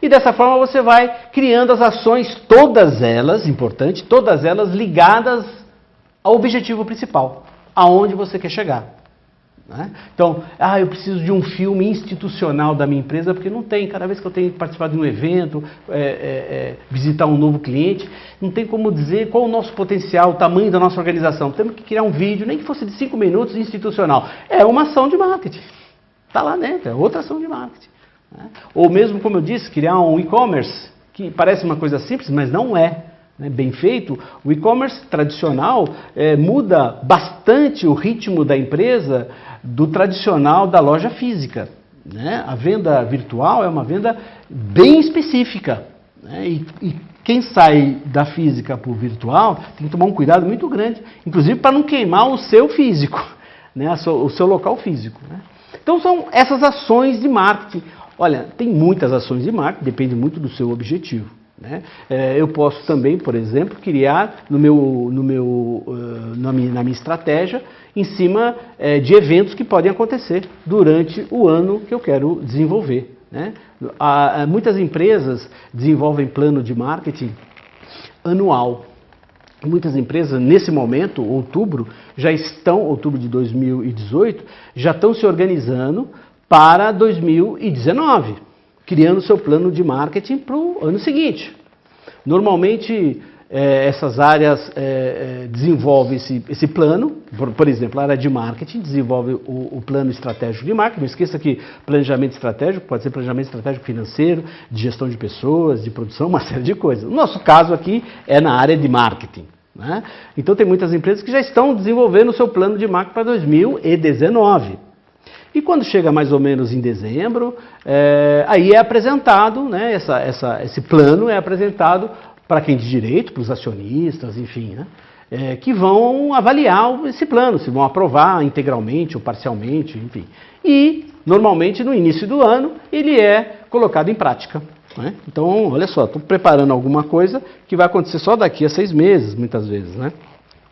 E dessa forma você vai criando as ações, todas elas, importante, todas elas ligadas ao objetivo principal, aonde você quer chegar. Né? Então, eu preciso de um filme institucional da minha empresa, porque não tem, cada vez que eu tenho que participar de um evento, visitar um novo cliente, não tem como dizer qual o nosso potencial, o tamanho da nossa organização. Temos que criar um vídeo, nem que fosse de 5 minutos, institucional. É uma ação de marketing. Está lá dentro, é outra ação de marketing. Né? Ou mesmo, como eu disse, criar um e-commerce, que parece uma coisa simples, mas não é. Bem feito, o e-commerce tradicional muda bastante o ritmo da empresa do tradicional da loja física. Né? A venda virtual é uma venda bem específica. Né? E quem sai da física para o virtual tem que tomar um cuidado muito grande, inclusive para não queimar o seu físico, né? O seu local físico. Né? Então são essas ações de marketing. Olha, tem muitas ações de marketing, depende muito do seu objetivo. Né? Eu posso também, por exemplo, criar na minha estratégia em cima de eventos que podem acontecer durante o ano que eu quero desenvolver. Né? Muitas empresas desenvolvem plano de marketing anual. Muitas empresas, nesse momento, outubro de 2018, já estão se organizando para 2019. Criando seu plano de marketing para o ano seguinte. Normalmente, essas áreas desenvolvem esse plano, por exemplo, a área de marketing desenvolve o plano estratégico de marketing. Não esqueça que planejamento estratégico pode ser planejamento estratégico financeiro, de gestão de pessoas, de produção, uma série de coisas. No nosso caso aqui é na área de marketing. Né? Então tem muitas empresas que já estão desenvolvendo o seu plano de marketing para 2019. E quando chega mais ou menos em dezembro, aí é apresentado, né, esse plano é apresentado para quem de direito, para os acionistas, enfim, né, que vão avaliar esse plano, se vão aprovar integralmente ou parcialmente, enfim. E, normalmente, no início do ano, ele é colocado em prática. né? Então, olha só, estou preparando alguma coisa que vai acontecer só daqui a 6 meses, muitas vezes, né?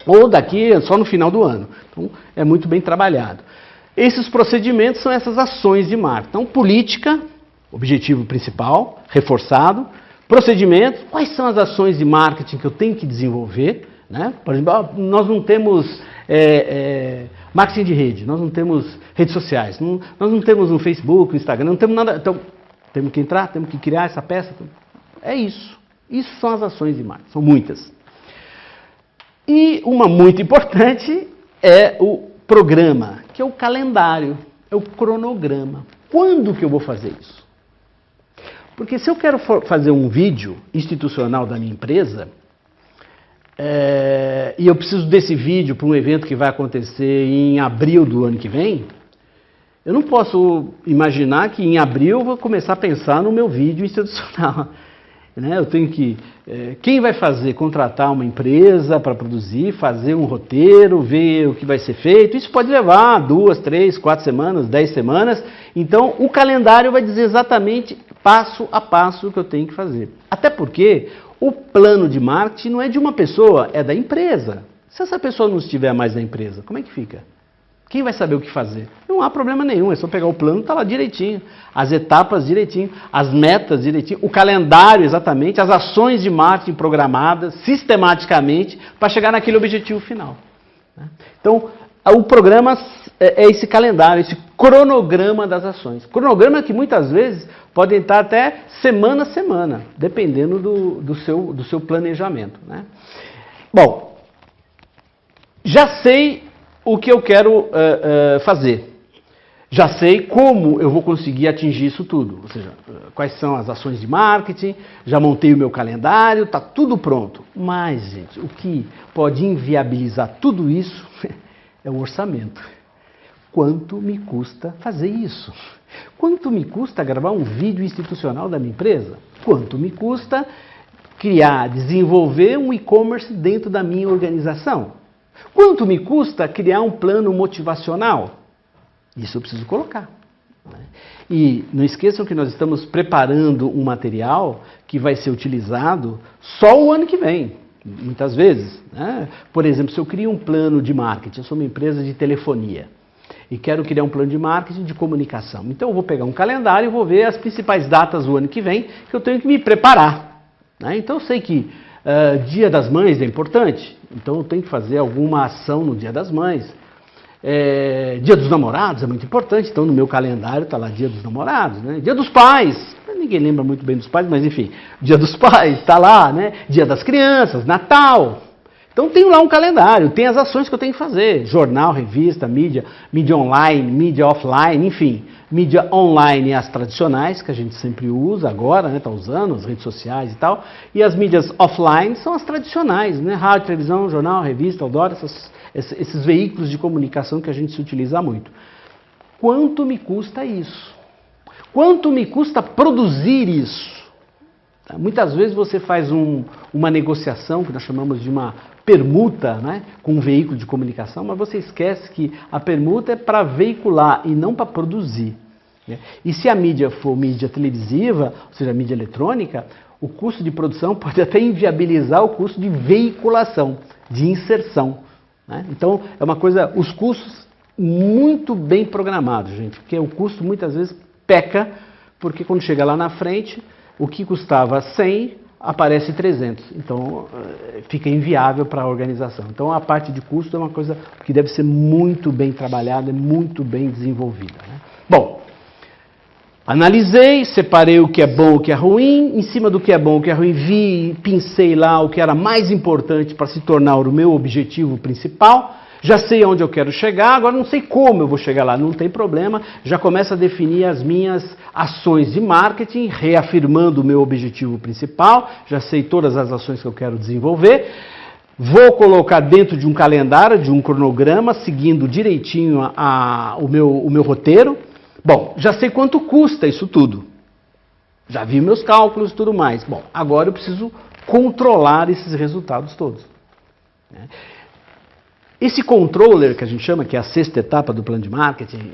Ou daqui só no final do ano. Então, é muito bem trabalhado. Esses procedimentos são essas ações de marketing. Então, política, objetivo principal, reforçado. Procedimentos, quais são as ações de marketing que eu tenho que desenvolver, né? Por exemplo, nós não temos marketing de rede, nós não temos redes sociais, nós não temos um Facebook, um Instagram, não temos nada. Então, temos que entrar, temos que criar essa peça. É isso. Isso são as ações de marketing, são muitas. E uma muito importante é o programa, que é o calendário, é o cronograma. Quando que eu vou fazer isso? Porque se eu quero fazer um vídeo institucional da minha empresa, e eu preciso desse vídeo para um evento que vai acontecer em abril do ano que vem, eu não posso imaginar que em abril eu vou começar a pensar no meu vídeo institucional. Né? Eu tenho que... quem vai fazer? Contratar uma empresa para produzir, fazer um roteiro, ver o que vai ser feito. Isso pode levar 2, 3, 4 semanas, 10 semanas. Então, o calendário vai dizer exatamente passo a passo o que eu tenho que fazer. Até porque o plano de marketing não é de uma pessoa, é da empresa. Se essa pessoa não estiver mais na empresa, como é que fica? Quem vai saber o que fazer? Não há problema nenhum, é só pegar o plano, está lá direitinho, as etapas direitinho, as metas direitinho, o calendário exatamente, as ações de marketing programadas sistematicamente para chegar naquele objetivo final. Então, o programa é esse calendário, esse cronograma das ações. Cronograma que muitas vezes pode estar até semana a semana, dependendo do seu planejamento. Né? Bom, já sei o que eu quero fazer. Já sei como eu vou conseguir atingir isso tudo. Ou seja, quais são as ações de marketing, já montei o meu calendário, está tudo pronto. Mas, gente, o que pode inviabilizar tudo isso é o orçamento. Quanto me custa fazer isso? Quanto me custa gravar um vídeo institucional da minha empresa? Quanto me custa criar, desenvolver um e-commerce dentro da minha organização? Quanto me custa criar um plano motivacional? Isso eu preciso colocar. E não esqueçam que nós estamos preparando um material que vai ser utilizado só o ano que vem, muitas vezes. Né? Por exemplo, se eu crio um plano de marketing, eu sou uma empresa de telefonia e quero criar um plano de marketing de comunicação. Então eu vou pegar um calendário e vou ver as principais datas do ano que vem que eu tenho que me preparar. Né? Então eu sei que Dia das Mães é importante, então eu tenho que fazer alguma ação no Dia das Mães. Dia dos Namorados é muito importante, então no meu calendário está lá Dia dos Namorados. Né? Dia dos Pais, ninguém lembra muito bem dos pais, mas enfim, Dia dos Pais está lá, né? Dia das Crianças, Natal. Então tenho lá um calendário, tem as ações que eu tenho que fazer, jornal, revista, mídia online, mídia offline, enfim. Mídia online as tradicionais, que a gente sempre usa agora, né, está usando, as redes sociais e tal. E as mídias offline são as tradicionais, né, rádio, televisão, jornal, revista, outdoor, esses veículos de comunicação que a gente se utiliza muito. Quanto me custa isso? Quanto me custa produzir isso? Muitas vezes você faz uma negociação, que nós chamamos de uma permuta, né, com um veículo de comunicação, mas você esquece que a permuta é para veicular e não para produzir. Né? E se a mídia for mídia televisiva, ou seja, mídia eletrônica, o custo de produção pode até inviabilizar o custo de veiculação, de inserção. Né? Então, é uma coisa, os custos muito bem programados, gente, porque o custo muitas vezes peca, porque quando chega lá na frente, o que custava 100 aparece 300, então fica inviável para a organização. Então a parte de custo é uma coisa que deve ser muito bem trabalhada, muito bem desenvolvida. Né? Bom, analisei, separei o que é bom e o que é ruim, em cima do que é bom e o que é ruim, pensei lá o que era mais importante para se tornar o meu objetivo principal. Já sei aonde eu quero chegar, agora não sei como eu vou chegar lá, não tem problema, já começo a definir as minhas ações de marketing, reafirmando o meu objetivo principal, já sei todas as ações que eu quero desenvolver, vou colocar dentro de um calendário, de um cronograma, seguindo direitinho o meu roteiro. Bom, já sei quanto custa isso tudo, já vi meus cálculos e tudo mais. Bom, agora eu preciso controlar esses resultados todos. Né? Esse controller, que a gente chama, que é a sexta etapa do plano de marketing,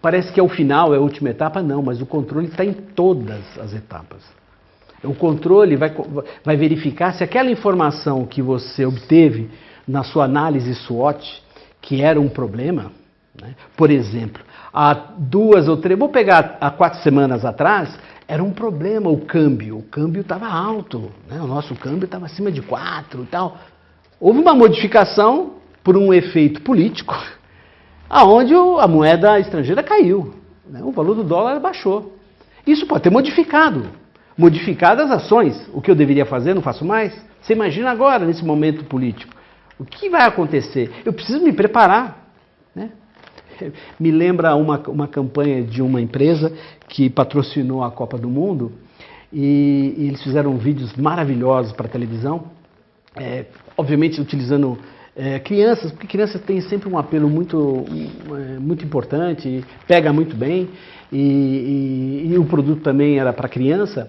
parece que é o final, é a última etapa, não, mas o controle está em todas as etapas. O controle vai verificar se aquela informação que você obteve na sua análise SWOT, que era um problema, né? Por exemplo, há 2 ou 3, vou pegar há 4 semanas atrás, era um problema o câmbio estava alto, né? O nosso câmbio estava acima de 4 e tal. Houve uma modificação por um efeito político, aonde a moeda estrangeira caiu, né? O valor do dólar baixou. Isso pode ter modificado as ações. O que eu deveria fazer, não faço mais. Você imagina agora, nesse momento político, o que vai acontecer? Eu preciso me preparar, né? Me lembra uma campanha de uma empresa que patrocinou a Copa do Mundo e eles fizeram vídeos maravilhosos para a televisão, obviamente utilizando crianças, porque crianças têm sempre um apelo muito importante, pega muito bem, e o produto também era para criança,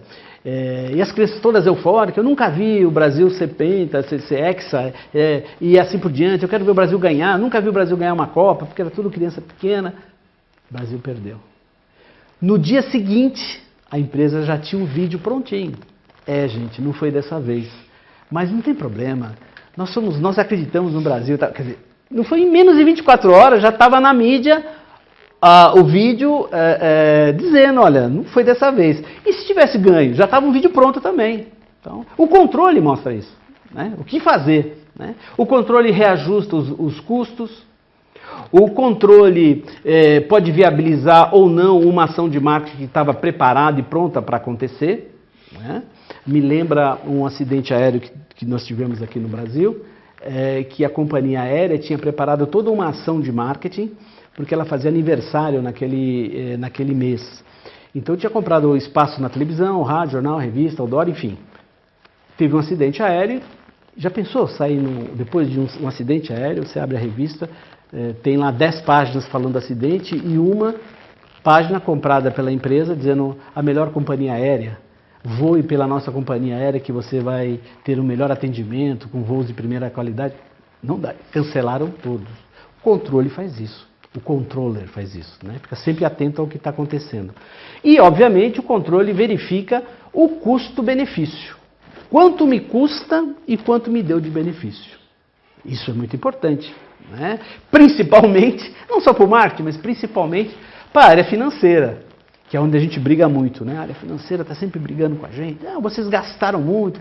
e as crianças todas eufóricas, eu nunca vi o Brasil ser penta, ser hexa, e assim por diante, eu quero ver o Brasil ganhar, nunca vi o Brasil ganhar uma Copa, porque era tudo criança pequena, o Brasil perdeu. No dia seguinte, a empresa já tinha um vídeo prontinho. Gente, não foi dessa vez, mas não tem problema. Nós acreditamos no Brasil, quer dizer, não foi em menos de 24 horas, já estava na mídia o vídeo dizendo, olha, não foi dessa vez. E se tivesse ganho? Já estava um vídeo pronto também. Então, o controle mostra isso, né? O que fazer, né? O controle reajusta os custos, o controle pode viabilizar ou não uma ação de marketing que estava preparada e pronta para acontecer, né? Me lembra um acidente aéreo que nós tivemos aqui no Brasil, que a companhia aérea tinha preparado toda uma ação de marketing, porque ela fazia aniversário naquele mês. Então eu tinha comprado espaço na televisão, rádio, jornal, revista, outdoor, enfim. Teve um acidente aéreo, já pensou sair depois de um acidente aéreo, você abre a revista, tem lá 10 páginas falando do acidente e uma página comprada pela empresa dizendo a melhor companhia aérea. Voe pela nossa companhia aérea que você vai ter um melhor atendimento, com voos de primeira qualidade. Não dá, cancelaram todos. O controle faz isso, o controller faz isso, né? Fica sempre atento ao que está acontecendo. E, obviamente, o controle verifica o custo-benefício. Quanto me custa e quanto me deu de benefício. Isso é muito importante, né? Principalmente, não só para o marketing, mas principalmente para a área financeira, que é onde a gente briga muito, né? A área financeira está sempre brigando com a gente. Vocês gastaram muito,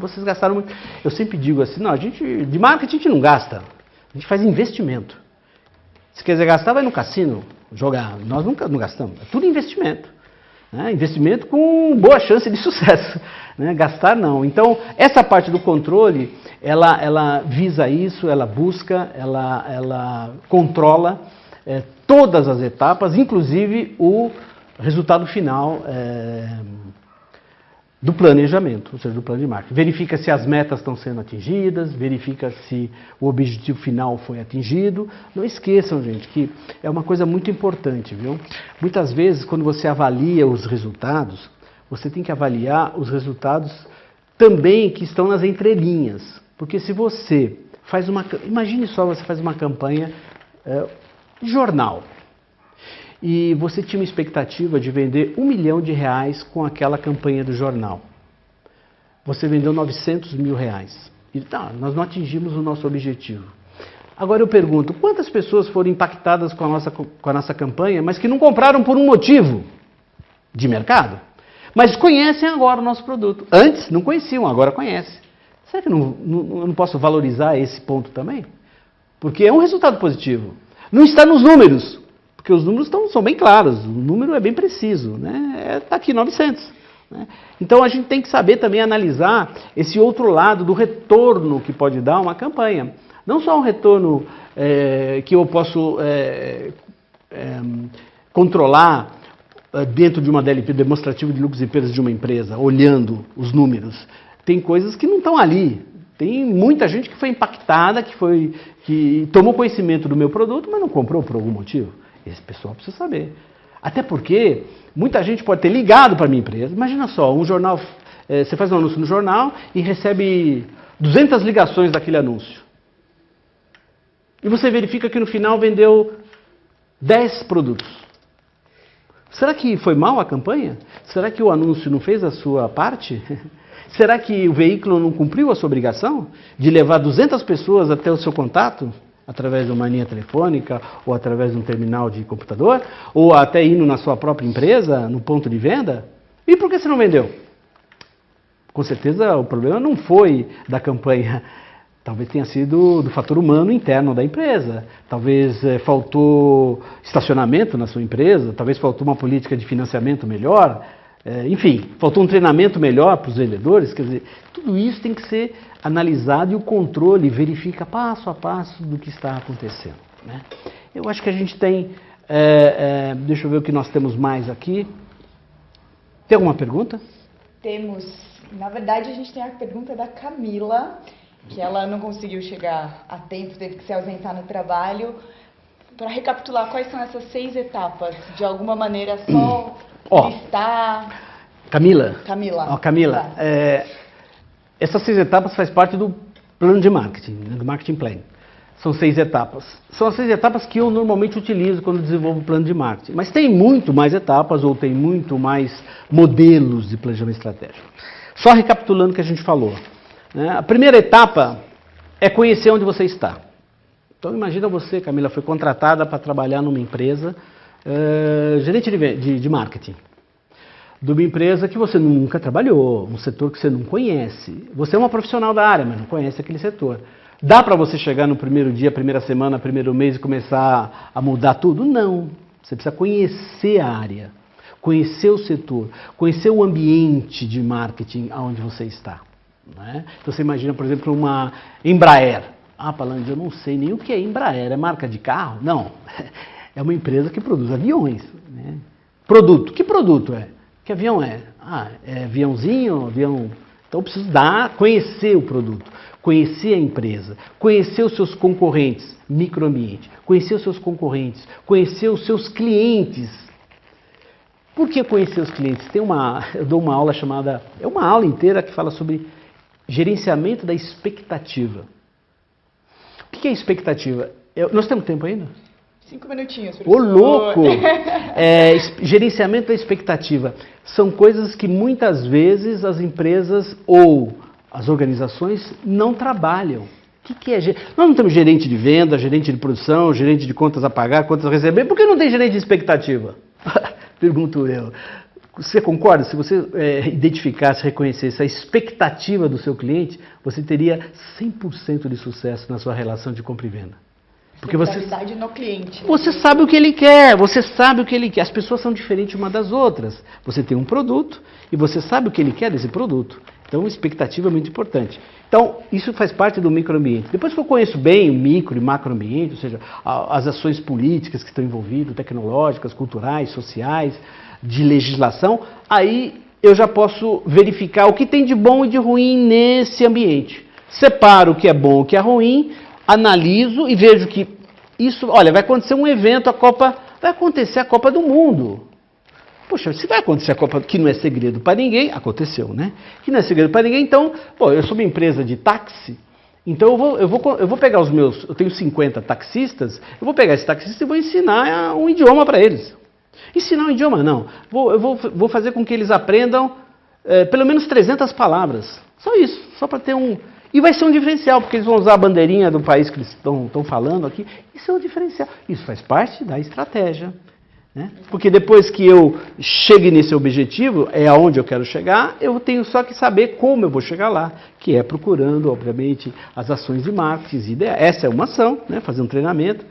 Eu sempre digo assim, não, de marketing a gente não gasta, a gente faz investimento. Se quiser gastar, vai no cassino jogar. Nós nunca não gastamos, é tudo investimento. Né? Investimento com boa chance de sucesso, né? Gastar não. Então, essa parte do controle, ela visa isso, ela busca, ela controla todas as etapas, inclusive o resultado final do planejamento, ou seja, do plano de marketing. Verifica se as metas estão sendo atingidas, verifica se o objetivo final foi atingido. Não esqueçam, gente, que é uma coisa muito importante, viu? Muitas vezes, quando você avalia os resultados, você tem que avaliar os resultados também que estão nas entrelinhas. Porque se você faz imagine só, você faz uma campanha de jornal, e você tinha uma expectativa de vender R$1 milhão com aquela campanha do jornal. Você vendeu R$900 mil. E nós não atingimos o nosso objetivo. Agora eu pergunto, quantas pessoas foram impactadas com a nossa campanha, mas que não compraram por um motivo de mercado? Mas conhecem agora o nosso produto. Antes não conheciam, agora conhecem. Será que eu não posso valorizar esse ponto também? Porque é um resultado positivo. Não está nos números. Porque os números são bem claros, o número é bem preciso, né? Está aqui 900. Né? Então a gente tem que saber também analisar esse outro lado do retorno que pode dar uma campanha. Não só um retorno que eu posso controlar dentro de uma DLP, demonstrativa de lucros e perdas de uma empresa, olhando os números. Tem coisas que não estão ali. Tem muita gente que foi impactada, que tomou conhecimento do meu produto, mas não comprou por algum motivo. Esse pessoal precisa saber. Até porque muita gente pode ter ligado para a minha empresa. Imagina só, um jornal, você faz um anúncio no jornal e recebe 200 ligações daquele anúncio. e você verifica que no final vendeu 10 produtos. Será que foi mal a campanha? Será que o anúncio não fez a sua parte? Será que o veículo não cumpriu a sua obrigação de levar 200 pessoas até o seu contato? Através de uma linha telefônica, ou através de um terminal de computador, ou até indo na sua própria empresa, no ponto de venda? E por que você não vendeu? Com certeza o problema não foi da campanha, talvez tenha sido do fator humano interno da empresa. Talvez faltou estacionamento na sua empresa, talvez faltou uma política de financiamento melhor, enfim, faltou um treinamento melhor para os vendedores. Quer dizer, tudo isso tem que ser analisado e o controle verifica passo a passo do que está acontecendo, né? Eu acho que a gente tem, deixa eu ver o que nós temos mais aqui. Tem alguma pergunta? Temos, na verdade a gente tem a pergunta da Camila, que ela não conseguiu chegar a tempo, teve que se ausentar no trabalho. Para recapitular, quais são essas 6 etapas? De alguma maneira só listar... Camila. Camila. Essas 6 etapas faz parte do plano de marketing, né, do marketing plan. São 6 etapas. São as 6 etapas que eu normalmente utilizo quando desenvolvo o plano de marketing. Mas tem muito mais etapas ou tem muito mais modelos de planejamento estratégico. Só recapitulando o que a gente falou, né? A primeira etapa é conhecer onde você está. Então imagina você, Camila, foi contratada para trabalhar numa empresa, gerente de marketing. De uma empresa que você nunca trabalhou, um setor que você não conhece. Você é uma profissional da área, mas não conhece aquele setor. Dá para você chegar no primeiro dia, primeira semana, primeiro mês e começar a mudar tudo? Não. Você precisa conhecer a área, conhecer o setor, conhecer o ambiente de marketing onde você está, né? Então você imagina, por exemplo, uma Embraer. Ah, Palandi, eu não sei nem o que é Embraer. É marca de carro? Não. É uma empresa que produz aviões, né? Produto. Que produto é? Que avião é? Ah, é aviãozinho, avião... Então eu preciso conhecer o produto, conhecer a empresa, conhecer os seus concorrentes, microambiente, conhecer os seus concorrentes, conhecer os seus clientes. Por que conhecer os clientes? Eu dou uma aula chamada... É uma aula inteira que fala sobre gerenciamento da expectativa. O que é expectativa? Nós temos tempo ainda? 5 minutinhos, professor. Ô, louco! Gerenciamento da expectativa. São coisas que muitas vezes as empresas ou as organizações não trabalham. O que é? Nós não temos gerente de venda, gerente de produção, gerente de contas a pagar, contas a receber. Por que não tem gerente de expectativa? Pergunto eu. Você concorda? Se você identificasse, reconhecesse a expectativa do seu cliente, você teria 100% de sucesso na sua relação de compra e venda. Porque no cliente. Você sabe o que ele quer, você sabe o que ele quer. As pessoas são diferentes uma das outras. Você tem um produto e você sabe o que ele quer desse produto. Então, expectativa é muito importante. Então, isso faz parte do microambiente. Depois que eu conheço bem o micro e macroambiente, ou seja, as ações políticas que estão envolvidas, tecnológicas, culturais, sociais, de legislação, aí eu já posso verificar o que tem de bom e de ruim nesse ambiente. Separo o que é bom e o que é ruim, analiso e vejo que isso, olha, vai acontecer um evento, vai acontecer a Copa do Mundo. Poxa, se vai acontecer a Copa, que não é segredo para ninguém, aconteceu, né? Que não é segredo para ninguém, então, eu sou uma empresa de táxi, então eu vou pegar eu tenho 50 taxistas, eu vou pegar esses taxistas e vou ensinar um idioma para eles. Ensinar um idioma, não. Eu vou fazer com que eles aprendam pelo menos 300 palavras. Só isso, só para ter um... E vai ser um diferencial, porque eles vão usar a bandeirinha do país que eles estão falando aqui. Isso é um diferencial. Isso faz parte da estratégia, né? Porque depois que eu chegue nesse objetivo, é aonde eu quero chegar, eu tenho só que saber como eu vou chegar lá, que é procurando, obviamente, as ações de marketing. Essa é uma ação, né? Fazer um treinamento.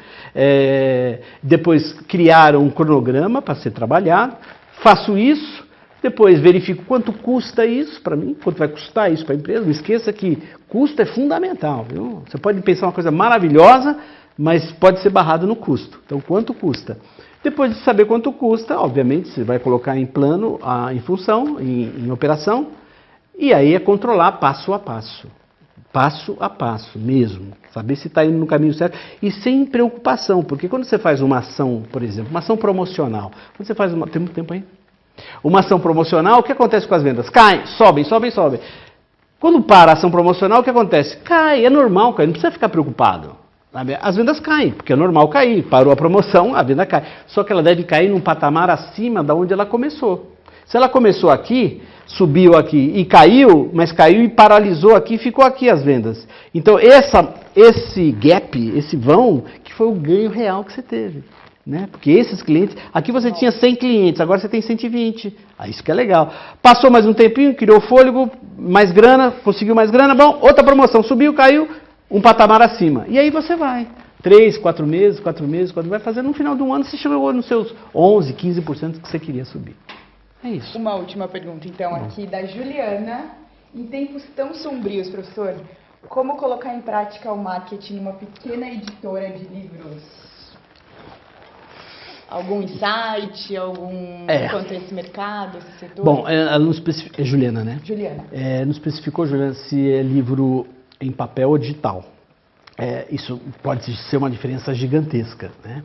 Depois criar um cronograma para ser trabalhado. Faço isso. Depois verifico quanto custa isso para mim, quanto vai custar isso para a empresa. Não esqueça que custo é fundamental, viu? Você pode pensar uma coisa maravilhosa, mas pode ser barrado no custo. Então, quanto custa? Depois de saber quanto custa, obviamente, você vai colocar em plano, em função, em operação, e aí é controlar passo a passo mesmo. Saber se está indo no caminho certo e sem preocupação, porque quando você faz uma ação, por exemplo, uma ação promocional, quando você faz tem muito tempo aí? Uma ação promocional, o que acontece com as vendas? Caem, sobem. Quando para a ação promocional, o que acontece? Cai, é normal, cara, não precisa ficar preocupado. as vendas caem, porque é normal cair. Parou a promoção, a venda cai. Só que ela deve cair num patamar acima da onde ela começou. Se ela começou aqui, subiu aqui e caiu, mas caiu e paralisou aqui, ficou aqui as vendas. Então, esse gap, esse vão, que foi o ganho real que você teve. Né? Porque esses clientes, aqui você tinha 100 clientes, agora você tem 120. Isso que é legal. Passou mais um tempinho, criou fôlego, mais grana, conseguiu mais grana, bom, outra promoção, subiu, caiu, um patamar acima. E aí você vai. 3, 4 meses, quando vai fazendo, no final do ano você chegou nos seus 11, 15% que você queria subir. É isso. Uma última pergunta, então, aqui da Juliana. Em tempos tão sombrios, professor, como colocar em prática o marketing numa pequena editora de livros? Algum insight, algum quanto a esse mercado, esse setor? Bom, ela não especificou, é Juliana, né? Juliana. Não especificou, Juliana, se é livro em papel ou digital. Isso pode ser uma diferença gigantesca, né?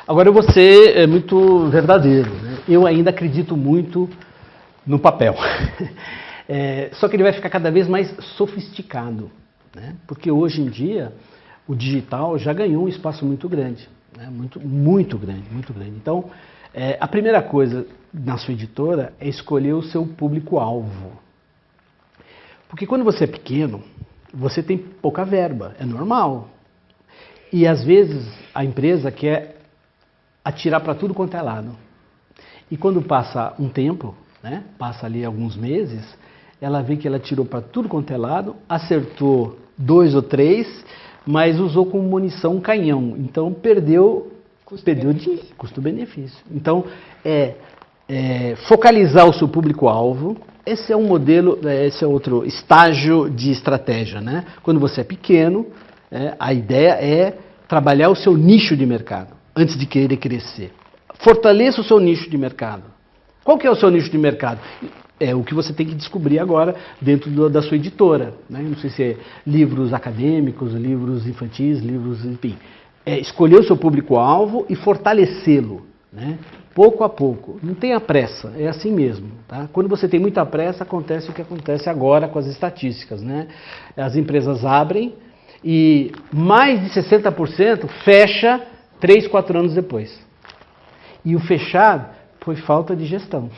Agora eu vou ser muito verdadeiro, né? Eu ainda acredito muito no papel. Só que ele vai ficar cada vez mais sofisticado, né? Porque hoje em dia o digital já ganhou um espaço muito grande. Muito grande. Então, a primeira coisa na sua editora é escolher o seu público-alvo. Porque quando você é pequeno, você tem pouca verba, é normal. E às vezes a empresa quer atirar para tudo quanto é lado. E quando passa um tempo, né, passa ali alguns meses, ela vê que ela tirou para tudo quanto é lado, acertou 2 ou 3, mas usou como munição um canhão. Então perdeu de custo-benefício. Então focalizar o seu público-alvo. Esse é um modelo, esse é outro estágio de estratégia, né? Quando você é pequeno, a ideia é trabalhar o seu nicho de mercado antes de querer crescer. Fortaleça o seu nicho de mercado. Qual que é o seu nicho de mercado? É o que você tem que descobrir agora dentro da sua editora, né? Não sei se é livros acadêmicos, livros infantis, livros, enfim. Escolher o seu público-alvo e fortalecê-lo, né? Pouco a pouco. Não tenha pressa, é assim mesmo. Tá? Quando você tem muita pressa, acontece o que acontece agora com as estatísticas, né? As empresas abrem e mais de 60% fecha 3, 4 anos depois. E o fechar foi falta de gestão.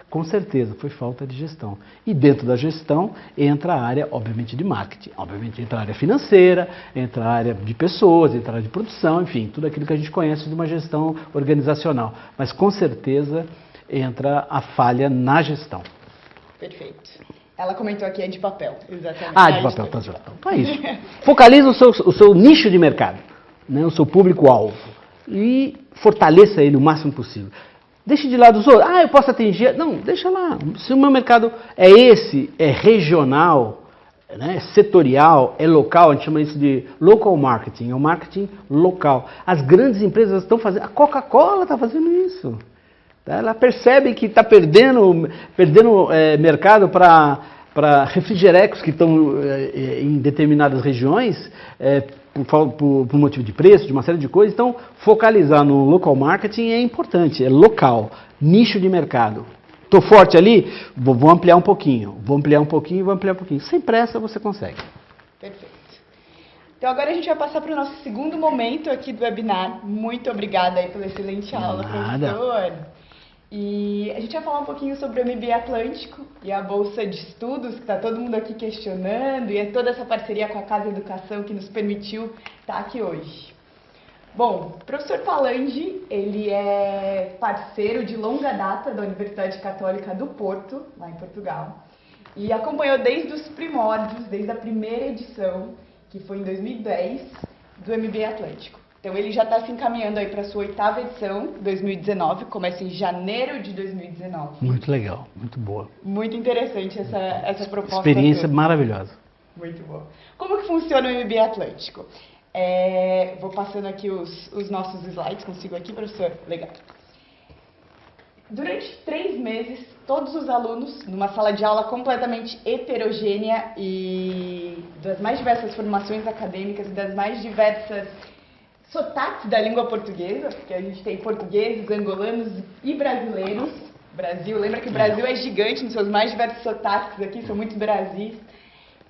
Com certeza, foi falta de gestão. E dentro da gestão entra a área, obviamente, de marketing. Obviamente entra a área financeira, entra a área de pessoas, entra a área de produção, enfim, tudo aquilo que a gente conhece de uma gestão organizacional. Mas com certeza entra a falha na gestão. Perfeito. Ela comentou aqui, é de papel, exatamente. De papel, tá certo. Então é isso. Focaliza o seu nicho de mercado, né, o seu público-alvo. E fortaleça ele o máximo possível. Deixe de lado os outros. Eu posso atingir. Não, deixa lá. Se o meu mercado é regional, né, é setorial, é local, a gente chama isso de local marketing, é o marketing local. As grandes empresas estão fazendo, a Coca-Cola está fazendo isso. Tá? Ela percebe que está perdendo mercado para refrigerecos que estão em determinadas regiões, por motivo de preço, de uma série de coisas. Então, focalizar no local marketing é importante, é local, nicho de mercado. Estou forte ali? Vou ampliar um pouquinho, vou ampliar um pouquinho. Sem pressa você consegue. Perfeito. Então, agora a gente vai passar para o nosso segundo momento aqui do webinar. Muito obrigada aí pela excelente aula, professor. E a gente vai falar um pouquinho sobre o MBA Atlântico e a Bolsa de Estudos, que está todo mundo aqui questionando, e é toda essa parceria com a Casa Educação que nos permitiu estar aqui hoje. Bom, o professor Palandi, ele é parceiro de longa data da Universidade Católica do Porto, lá em Portugal, e acompanhou desde os primórdios, desde a primeira edição, que foi em 2010, do MBA Atlântico. Então, ele já está se encaminhando aí para a sua 8ª edição, 2019, começa em janeiro de 2019. Muito legal, muito boa. Muito interessante essa proposta. Experiência maravilhosa. Muito boa. Como que funciona o MBA Atlântico? Vou passando aqui os nossos slides, consigo aqui, professor? Legal. Durante 3 meses, todos os alunos, numa sala de aula completamente heterogênea e das mais diversas formações acadêmicas e das mais diversas sotaques da língua portuguesa, porque a gente tem portugueses, angolanos e brasileiros. Brasil, lembra que o Brasil é gigante nos seus mais diversos sotaques aqui, são muitos Brasis,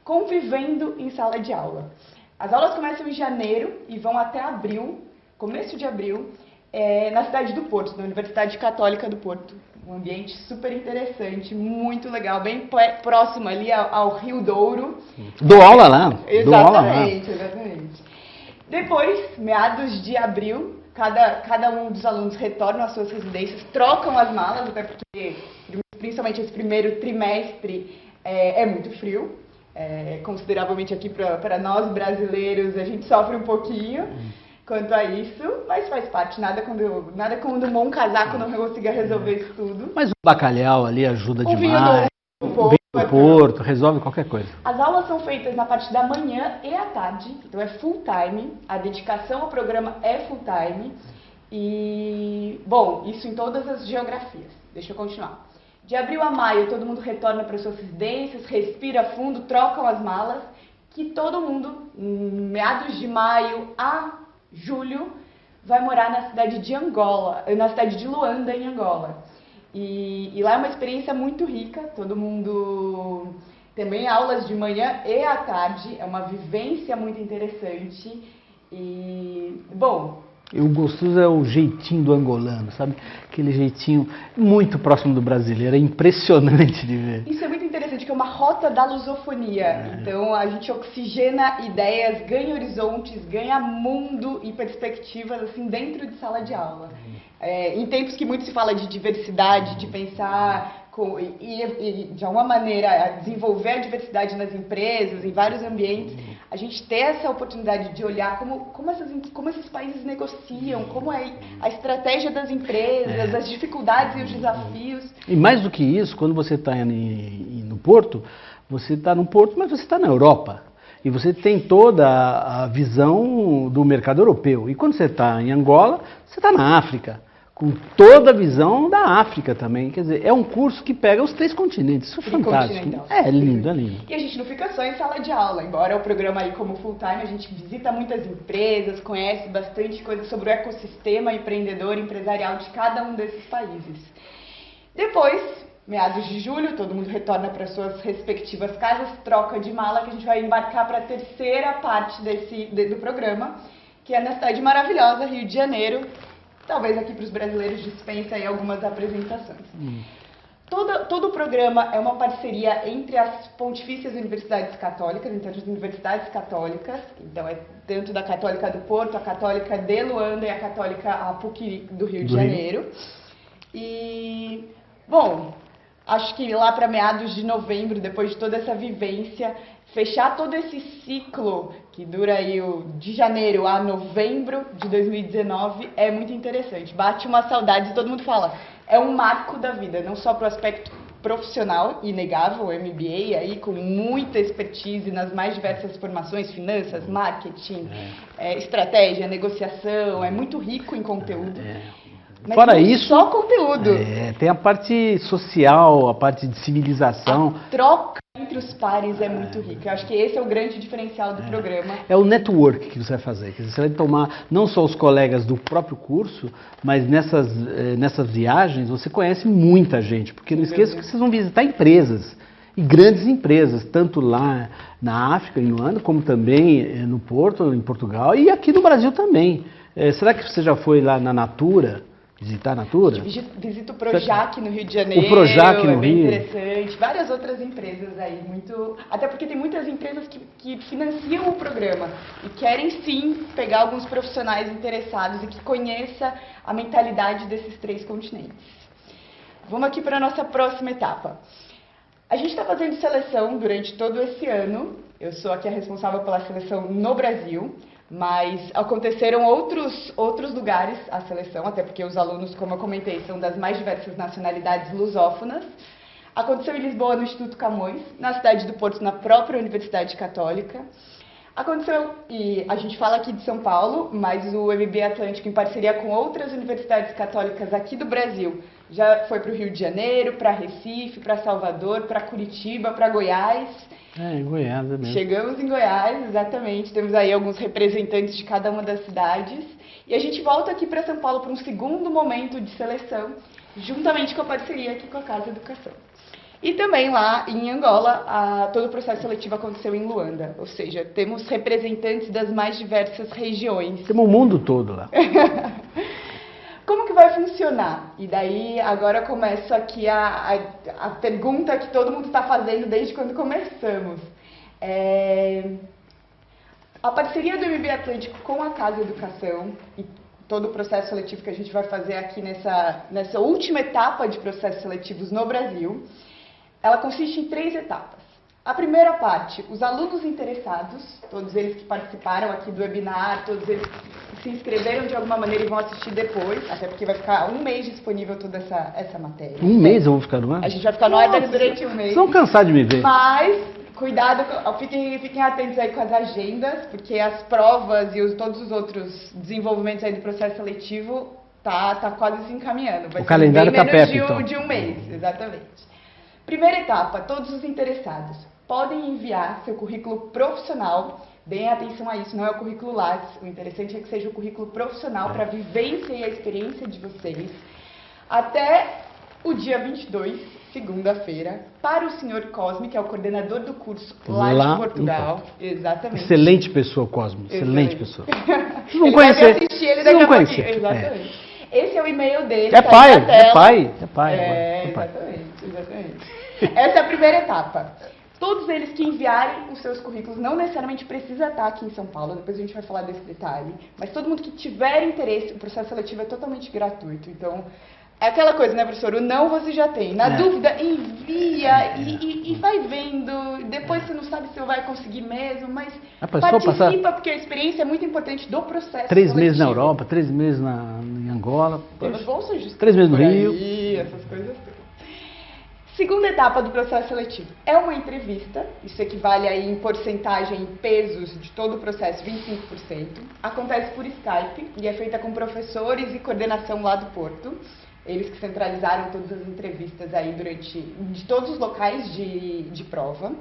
convivendo em sala de aula. As aulas começam em janeiro e vão até abril, começo de abril, na cidade do Porto, na Universidade Católica do Porto. Um ambiente super interessante, muito legal, bem próximo ali ao Rio Douro. Dou aula lá. Exatamente, exatamente. Depois, meados de abril, cada um dos alunos retornam às suas residências, trocam as malas, até porque, principalmente esse primeiro trimestre, é muito frio. Consideravelmente aqui para nós brasileiros, a gente sofre um pouquinho quanto a isso, mas faz parte. Nada quando um bom casaco não consiga resolver isso tudo. Mas o bacalhau ali ajuda O demais. vinho Do Porto, resolve qualquer coisa. As aulas são feitas na parte da manhã e à tarde, então é full time, a dedicação ao programa é full time. E, bom, isso em todas as geografias. Deixa eu continuar. De abril a maio, todo mundo retorna para suas residências, respira fundo, trocam as malas, que todo mundo, meados de maio a julho, vai morar na cidade de Angola, na cidade de Luanda, em Angola. E lá é uma experiência muito rica, todo mundo também aulas de manhã e à tarde, é uma vivência muito interessante. E, bom... O gostoso é o jeitinho do angolano, sabe? Aquele jeitinho muito próximo do brasileiro, é impressionante de ver. Isso é muito interessante, que é uma rota da lusofonia. Então a gente oxigena ideias, ganha horizontes, ganha mundo e perspectivas assim dentro de sala de aula. Em tempos que muito se fala de diversidade, de pensar e de alguma maneira desenvolver a diversidade nas empresas, em vários ambientes, a gente ter essa oportunidade de olhar como esses países negociam, como é a estratégia das empresas, as dificuldades e os desafios. E mais do que isso, quando você está no Porto, você está no Porto, mas você está na Europa. E você tem toda a visão do mercado europeu. E quando você está em Angola, você está na África, com toda a visão da África também. Quer dizer, é um curso que pega os 3 continentes. Isso é fantástico. É lindo, é lindo. E a gente não fica só em sala de aula. Embora o programa aí como full time, a gente visita muitas empresas, conhece bastante coisa sobre o ecossistema empreendedor, empresarial de cada um desses países. Depois, meados de julho, todo mundo retorna para suas respectivas casas, troca de mala, que a gente vai embarcar para a terceira parte do programa, que é na cidade maravilhosa, Rio de Janeiro. Talvez aqui para os brasileiros dispensa aí algumas apresentações. Todo o programa é uma parceria entre as Pontifícias Universidades Católicas, então as universidades católicas, então é tanto da Católica do Porto, a Católica de Luanda e a Católica PUC do Rio de Janeiro. E, bom, acho que lá para meados de novembro, depois de toda essa vivência, fechar todo esse ciclo que dura aí de janeiro a novembro de 2019 é muito interessante. Bate uma saudade e todo mundo fala, é um marco da vida, não só para o aspecto profissional, inegável, o MBA aí com muita expertise nas mais diversas formações, finanças, marketing, estratégia, negociação, é muito rico em conteúdo. Mas fora não isso, só conteúdo. Tem a parte social, a parte de civilização. A troca entre os pares é muito rica. Eu acho que esse é o grande diferencial do programa. É o network que você vai fazer. Quer dizer, você vai tomar não só os colegas do próprio curso, mas nessas viagens você conhece muita gente. Porque não esqueça que vocês vão visitar empresas. E grandes empresas, tanto lá na África, em Luanda, como também no Porto, em Portugal, e aqui no Brasil também. Será que você já foi lá na Natura? Visitar a Natura? Visita o Projac no Rio de Janeiro. O Projac no bem Rio. Interessante. Várias outras empresas aí, até porque tem muitas empresas que financiam o programa e querem sim pegar alguns profissionais interessados e que conheça a mentalidade desses 3 continentes. Vamos aqui para a nossa próxima etapa. A gente está fazendo seleção durante todo esse ano. Eu sou aqui a responsável pela seleção no Brasil. Mas aconteceram outros lugares a seleção, até porque os alunos, como eu comentei, são das mais diversas nacionalidades lusófonas. Aconteceu em Lisboa, no Instituto Camões, na cidade do Porto, na própria Universidade Católica. Aconteceu, e a gente fala aqui de São Paulo, mas o MBA Atlântico, em parceria com outras universidades católicas aqui do Brasil, já foi para o Rio de Janeiro, para Recife, para Salvador, para Curitiba, para Goiás. Em Goiás mesmo. Chegamos em Goiás, exatamente. Temos aí alguns representantes de cada uma das cidades. E a gente volta aqui para São Paulo para um segundo momento de seleção, juntamente com a parceria aqui com a Casa Educação. E também lá em Angola, todo o processo seletivo aconteceu em Luanda, ou seja, temos representantes das mais diversas regiões. Temos o mundo todo lá. Como que vai funcionar? E daí agora começa aqui a pergunta que todo mundo está fazendo desde quando começamos. A parceria do MBA Atlântico com a Casa Educação e todo o processo seletivo que a gente vai fazer aqui nessa última etapa de processos seletivos no Brasil, ela consiste em 3 etapas. A primeira parte, os alunos interessados, todos eles que participaram aqui do webinar, todos eles que se inscreveram de alguma maneira e vão assistir depois, até porque vai ficar 1 mês disponível toda essa matéria. 1 mês eu vou ficar no ar? A gente vai ficar no ar durante 1 mês. Vocês vão cansar de me ver. Mas, cuidado, fiquem atentos aí com as agendas, porque as provas e todos os outros desenvolvimentos aí do processo seletivo tá quase se encaminhando. Vai o calendário está perto, então. De 1 mês, exatamente. Primeira etapa, todos os interessados podem enviar seu currículo profissional. Deem atenção a isso, não é o currículo Lattes. O interessante é que seja o currículo profissional para a vivência e a experiência de vocês. Até o dia 22, segunda-feira, para o Sr. Cosme, que é o coordenador do curso lá de Portugal. Exatamente. Excelente pessoa, Cosme. Excelente pessoa. Vocês vão conhecer. Assistir ele daqui a pouquinho. Exatamente. Esse é o e-mail dele. É pai. Exatamente. Essa é a primeira etapa. Todos eles que enviarem os seus currículos, não necessariamente precisa estar aqui em São Paulo, depois a gente vai falar desse detalhe, mas todo mundo que tiver interesse, o processo seletivo é totalmente gratuito. Então, é aquela coisa, né, professor? O não você já tem. Na dúvida, envia e vai vendo. Depois você não sabe se você vai conseguir mesmo, mas participa, porque a experiência é muito importante do processo 3 meses na Europa, 3 meses em Angola. Temos bolsas de 3 meses no Rio. Essas coisas todas. Segunda etapa do processo seletivo é uma entrevista, isso equivale aí em porcentagem, em pesos de todo o processo, 25%. Acontece por Skype e é feita com professores e coordenação lá do Porto. Eles que centralizaram todas as entrevistas aí de todos os locais de prova.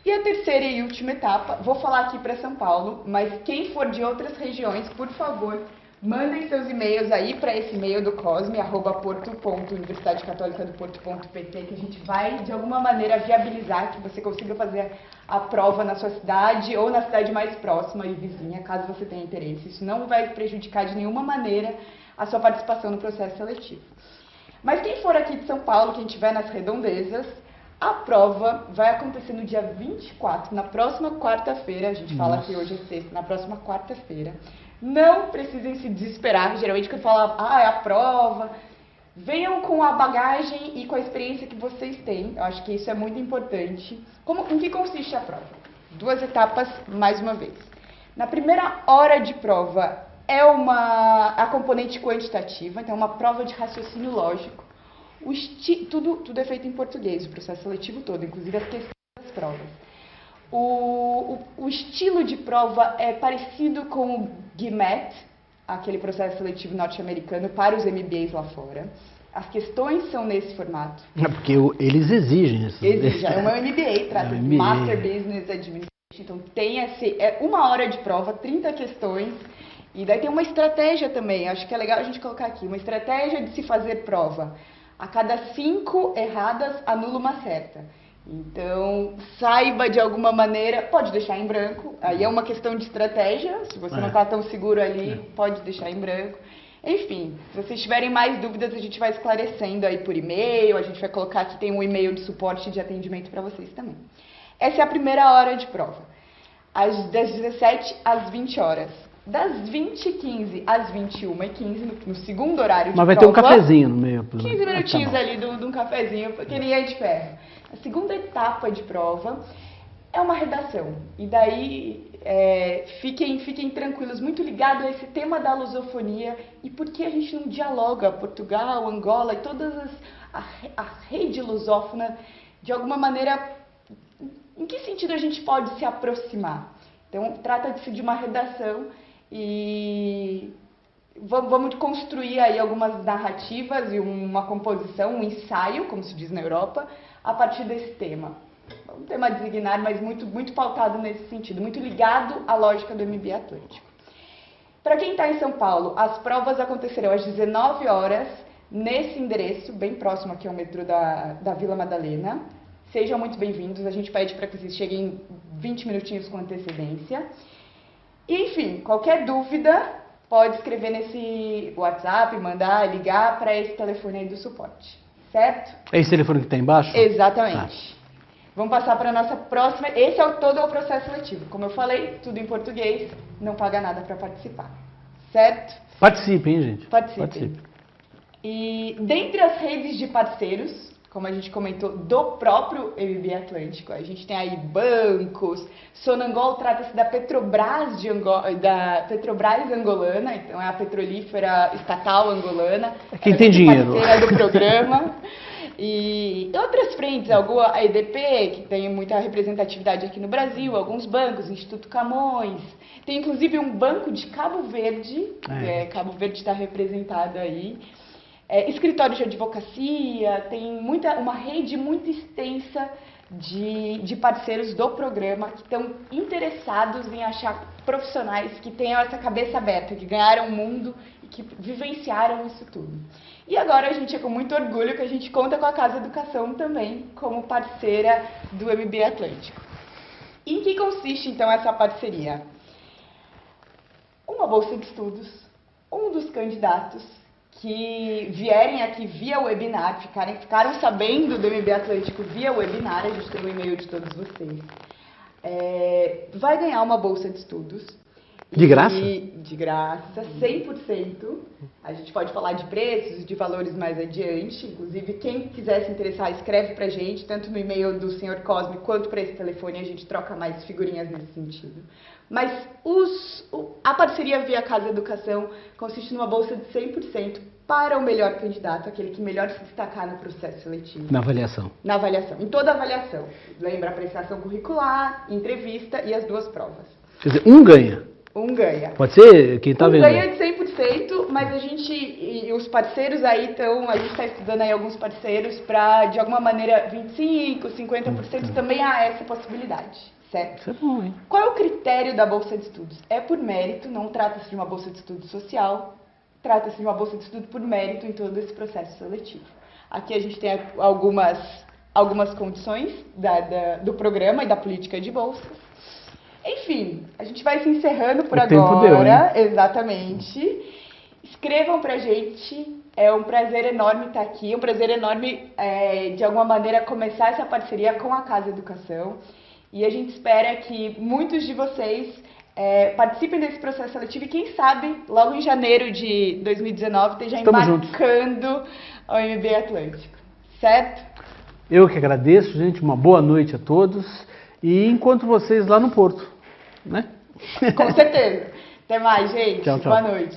E a terceira e última etapa, vou falar aqui para São Paulo, mas quem for de outras regiões, por favor, mandem seus e-mails aí para esse e-mail do Cosme, @porto.universidadecatólicadoporto.pt, que a gente vai, de alguma maneira, viabilizar que você consiga fazer a prova na sua cidade ou na cidade mais próxima e vizinha, caso você tenha interesse. Isso não vai prejudicar de nenhuma maneira a sua participação no processo seletivo. Mas quem for aqui de São Paulo, quem estiver nas redondezas, a prova vai acontecer no dia 24, na próxima quarta-feira. A gente fala que hoje é sexta, na próxima quarta-feira. Não precisem se desesperar, geralmente quando fala, é a prova, venham com a bagagem e com a experiência que vocês têm, eu acho que isso é muito importante. Em que consiste a prova? 2 etapas, mais uma vez. Na primeira hora de prova, a componente quantitativa, então uma prova de raciocínio lógico. Tudo é feito em português, o processo seletivo todo, inclusive as questões das provas. O estilo de prova é parecido com o GMAT, aquele processo seletivo norte-americano para os MBAs lá fora. As questões são nesse formato. É porque eles exigem isso. É uma MBA, trata de Master Business Administration. Então tem 1 hora de prova, 30 questões. E daí tem uma estratégia também, acho que é legal a gente colocar aqui, uma estratégia de se fazer prova. A cada 5 erradas, anula uma certa. Então, saiba de alguma maneira, pode deixar em branco, aí é uma questão de estratégia, se você não está tão seguro ali, pode deixar em branco. Enfim, se vocês tiverem mais dúvidas, a gente vai esclarecendo aí por e-mail, a gente vai colocar aqui, tem um e-mail de suporte de atendimento para vocês também. Essa é a primeira hora de prova, das 17 às 20 horas. Das 20h15 às 21h15, no segundo horário de prova. Mas vai ter um cafezinho no meio. 15 minutinhos ali de um cafezinho, porque ninguém é de ferro. A segunda etapa de prova é uma redação. E daí, fiquem tranquilos, muito ligado a esse tema da lusofonia e por que a gente não dialoga Portugal, Angola e a rede lusófona, de alguma maneira, em que sentido a gente pode se aproximar? Então, trata-se de uma redação e vamos construir aí algumas narrativas e uma composição, um ensaio, como se diz na Europa, a partir desse tema. Um tema designar, mas muito, muito pautado nesse sentido, muito ligado à lógica do MBA Atlântico. Para quem está em São Paulo, as provas acontecerão às 19 horas nesse endereço, bem próximo aqui ao metrô da Vila Madalena. Sejam muito bem-vindos, a gente pede para que vocês cheguem 20 minutinhos com antecedência. E, enfim, qualquer dúvida, pode escrever nesse WhatsApp, mandar, ligar para esse telefone aí do suporte, certo? É esse telefone que está embaixo? Exatamente. Vamos passar para a nossa próxima. Esse é todo o processo seletivo. Como eu falei, tudo em português, não paga nada para participar, certo? Participem, hein, gente? Participem. E dentre as redes de parceiros, como a gente comentou, do próprio MBA Atlântico, a gente tem aí bancos, Sonangol trata-se da Petrobras, da Petrobras angolana, então é a petrolífera estatal angolana. Quem tem dinheiro. Parceira do programa. E outras frentes, a EDP, que tem muita representatividade aqui no Brasil, alguns bancos, Instituto Camões, tem inclusive um banco de Cabo Verde, Cabo Verde está representado aí, escritório de advocacia, tem uma rede muito extensa de parceiros do programa que estão interessados em achar profissionais que tenham essa cabeça aberta, que ganharam o mundo e que vivenciaram isso tudo. E agora a gente é com muito orgulho que a gente conta com a Casa Educação também como parceira do MBA Atlântico. Em que consiste então essa parceria? Uma bolsa de estudos, um dos candidatos que vierem aqui via webinar, ficaram sabendo do MBA Atlântico via webinar, a gente tem um e-mail de todos vocês, vai ganhar uma bolsa de estudos. De graça? De graça, 100%. A gente pode falar de preços e de valores mais adiante. Inclusive, quem quiser se interessar, escreve pra gente, tanto no e-mail do Sr. Cosme quanto para esse telefone, a gente troca mais figurinhas nesse sentido. Mas a parceria via Casa Educação consiste numa bolsa de 100% para o melhor candidato, aquele que melhor se destacar no processo seletivo. Na avaliação. Na avaliação, em toda a avaliação. Lembra, apreciação curricular, entrevista e as 2 provas. Quer dizer, um ganha. Um ganha. Pode ser quem está vendo. Ganha de 100%, mas a gente, e os parceiros aí a gente está estudando aí alguns parceiros para, de alguma maneira, 25%, 50% também há essa possibilidade, certo? Isso é bom, hein? Qual é o critério da bolsa de estudos? É por mérito, não trata-se de uma bolsa de estudo social, trata-se de uma bolsa de estudo por mérito em todo esse processo seletivo. Aqui a gente tem algumas condições do programa e da política de bolsas. Enfim, a gente vai se encerrando por agora. Exatamente. Escrevam pra gente. É um prazer enorme estar aqui. É um prazer enorme, de alguma maneira, começar essa parceria com a Casa Educação. E a gente espera que muitos de vocês participem desse processo seletivo e, quem sabe, logo em janeiro de 2019, esteja embarcando ao MBA Atlântico. Certo? Eu que agradeço, gente. Uma boa noite a todos. E encontro vocês lá no Porto, né? Com certeza. Até mais, gente. Tchau, tchau. Boa noite.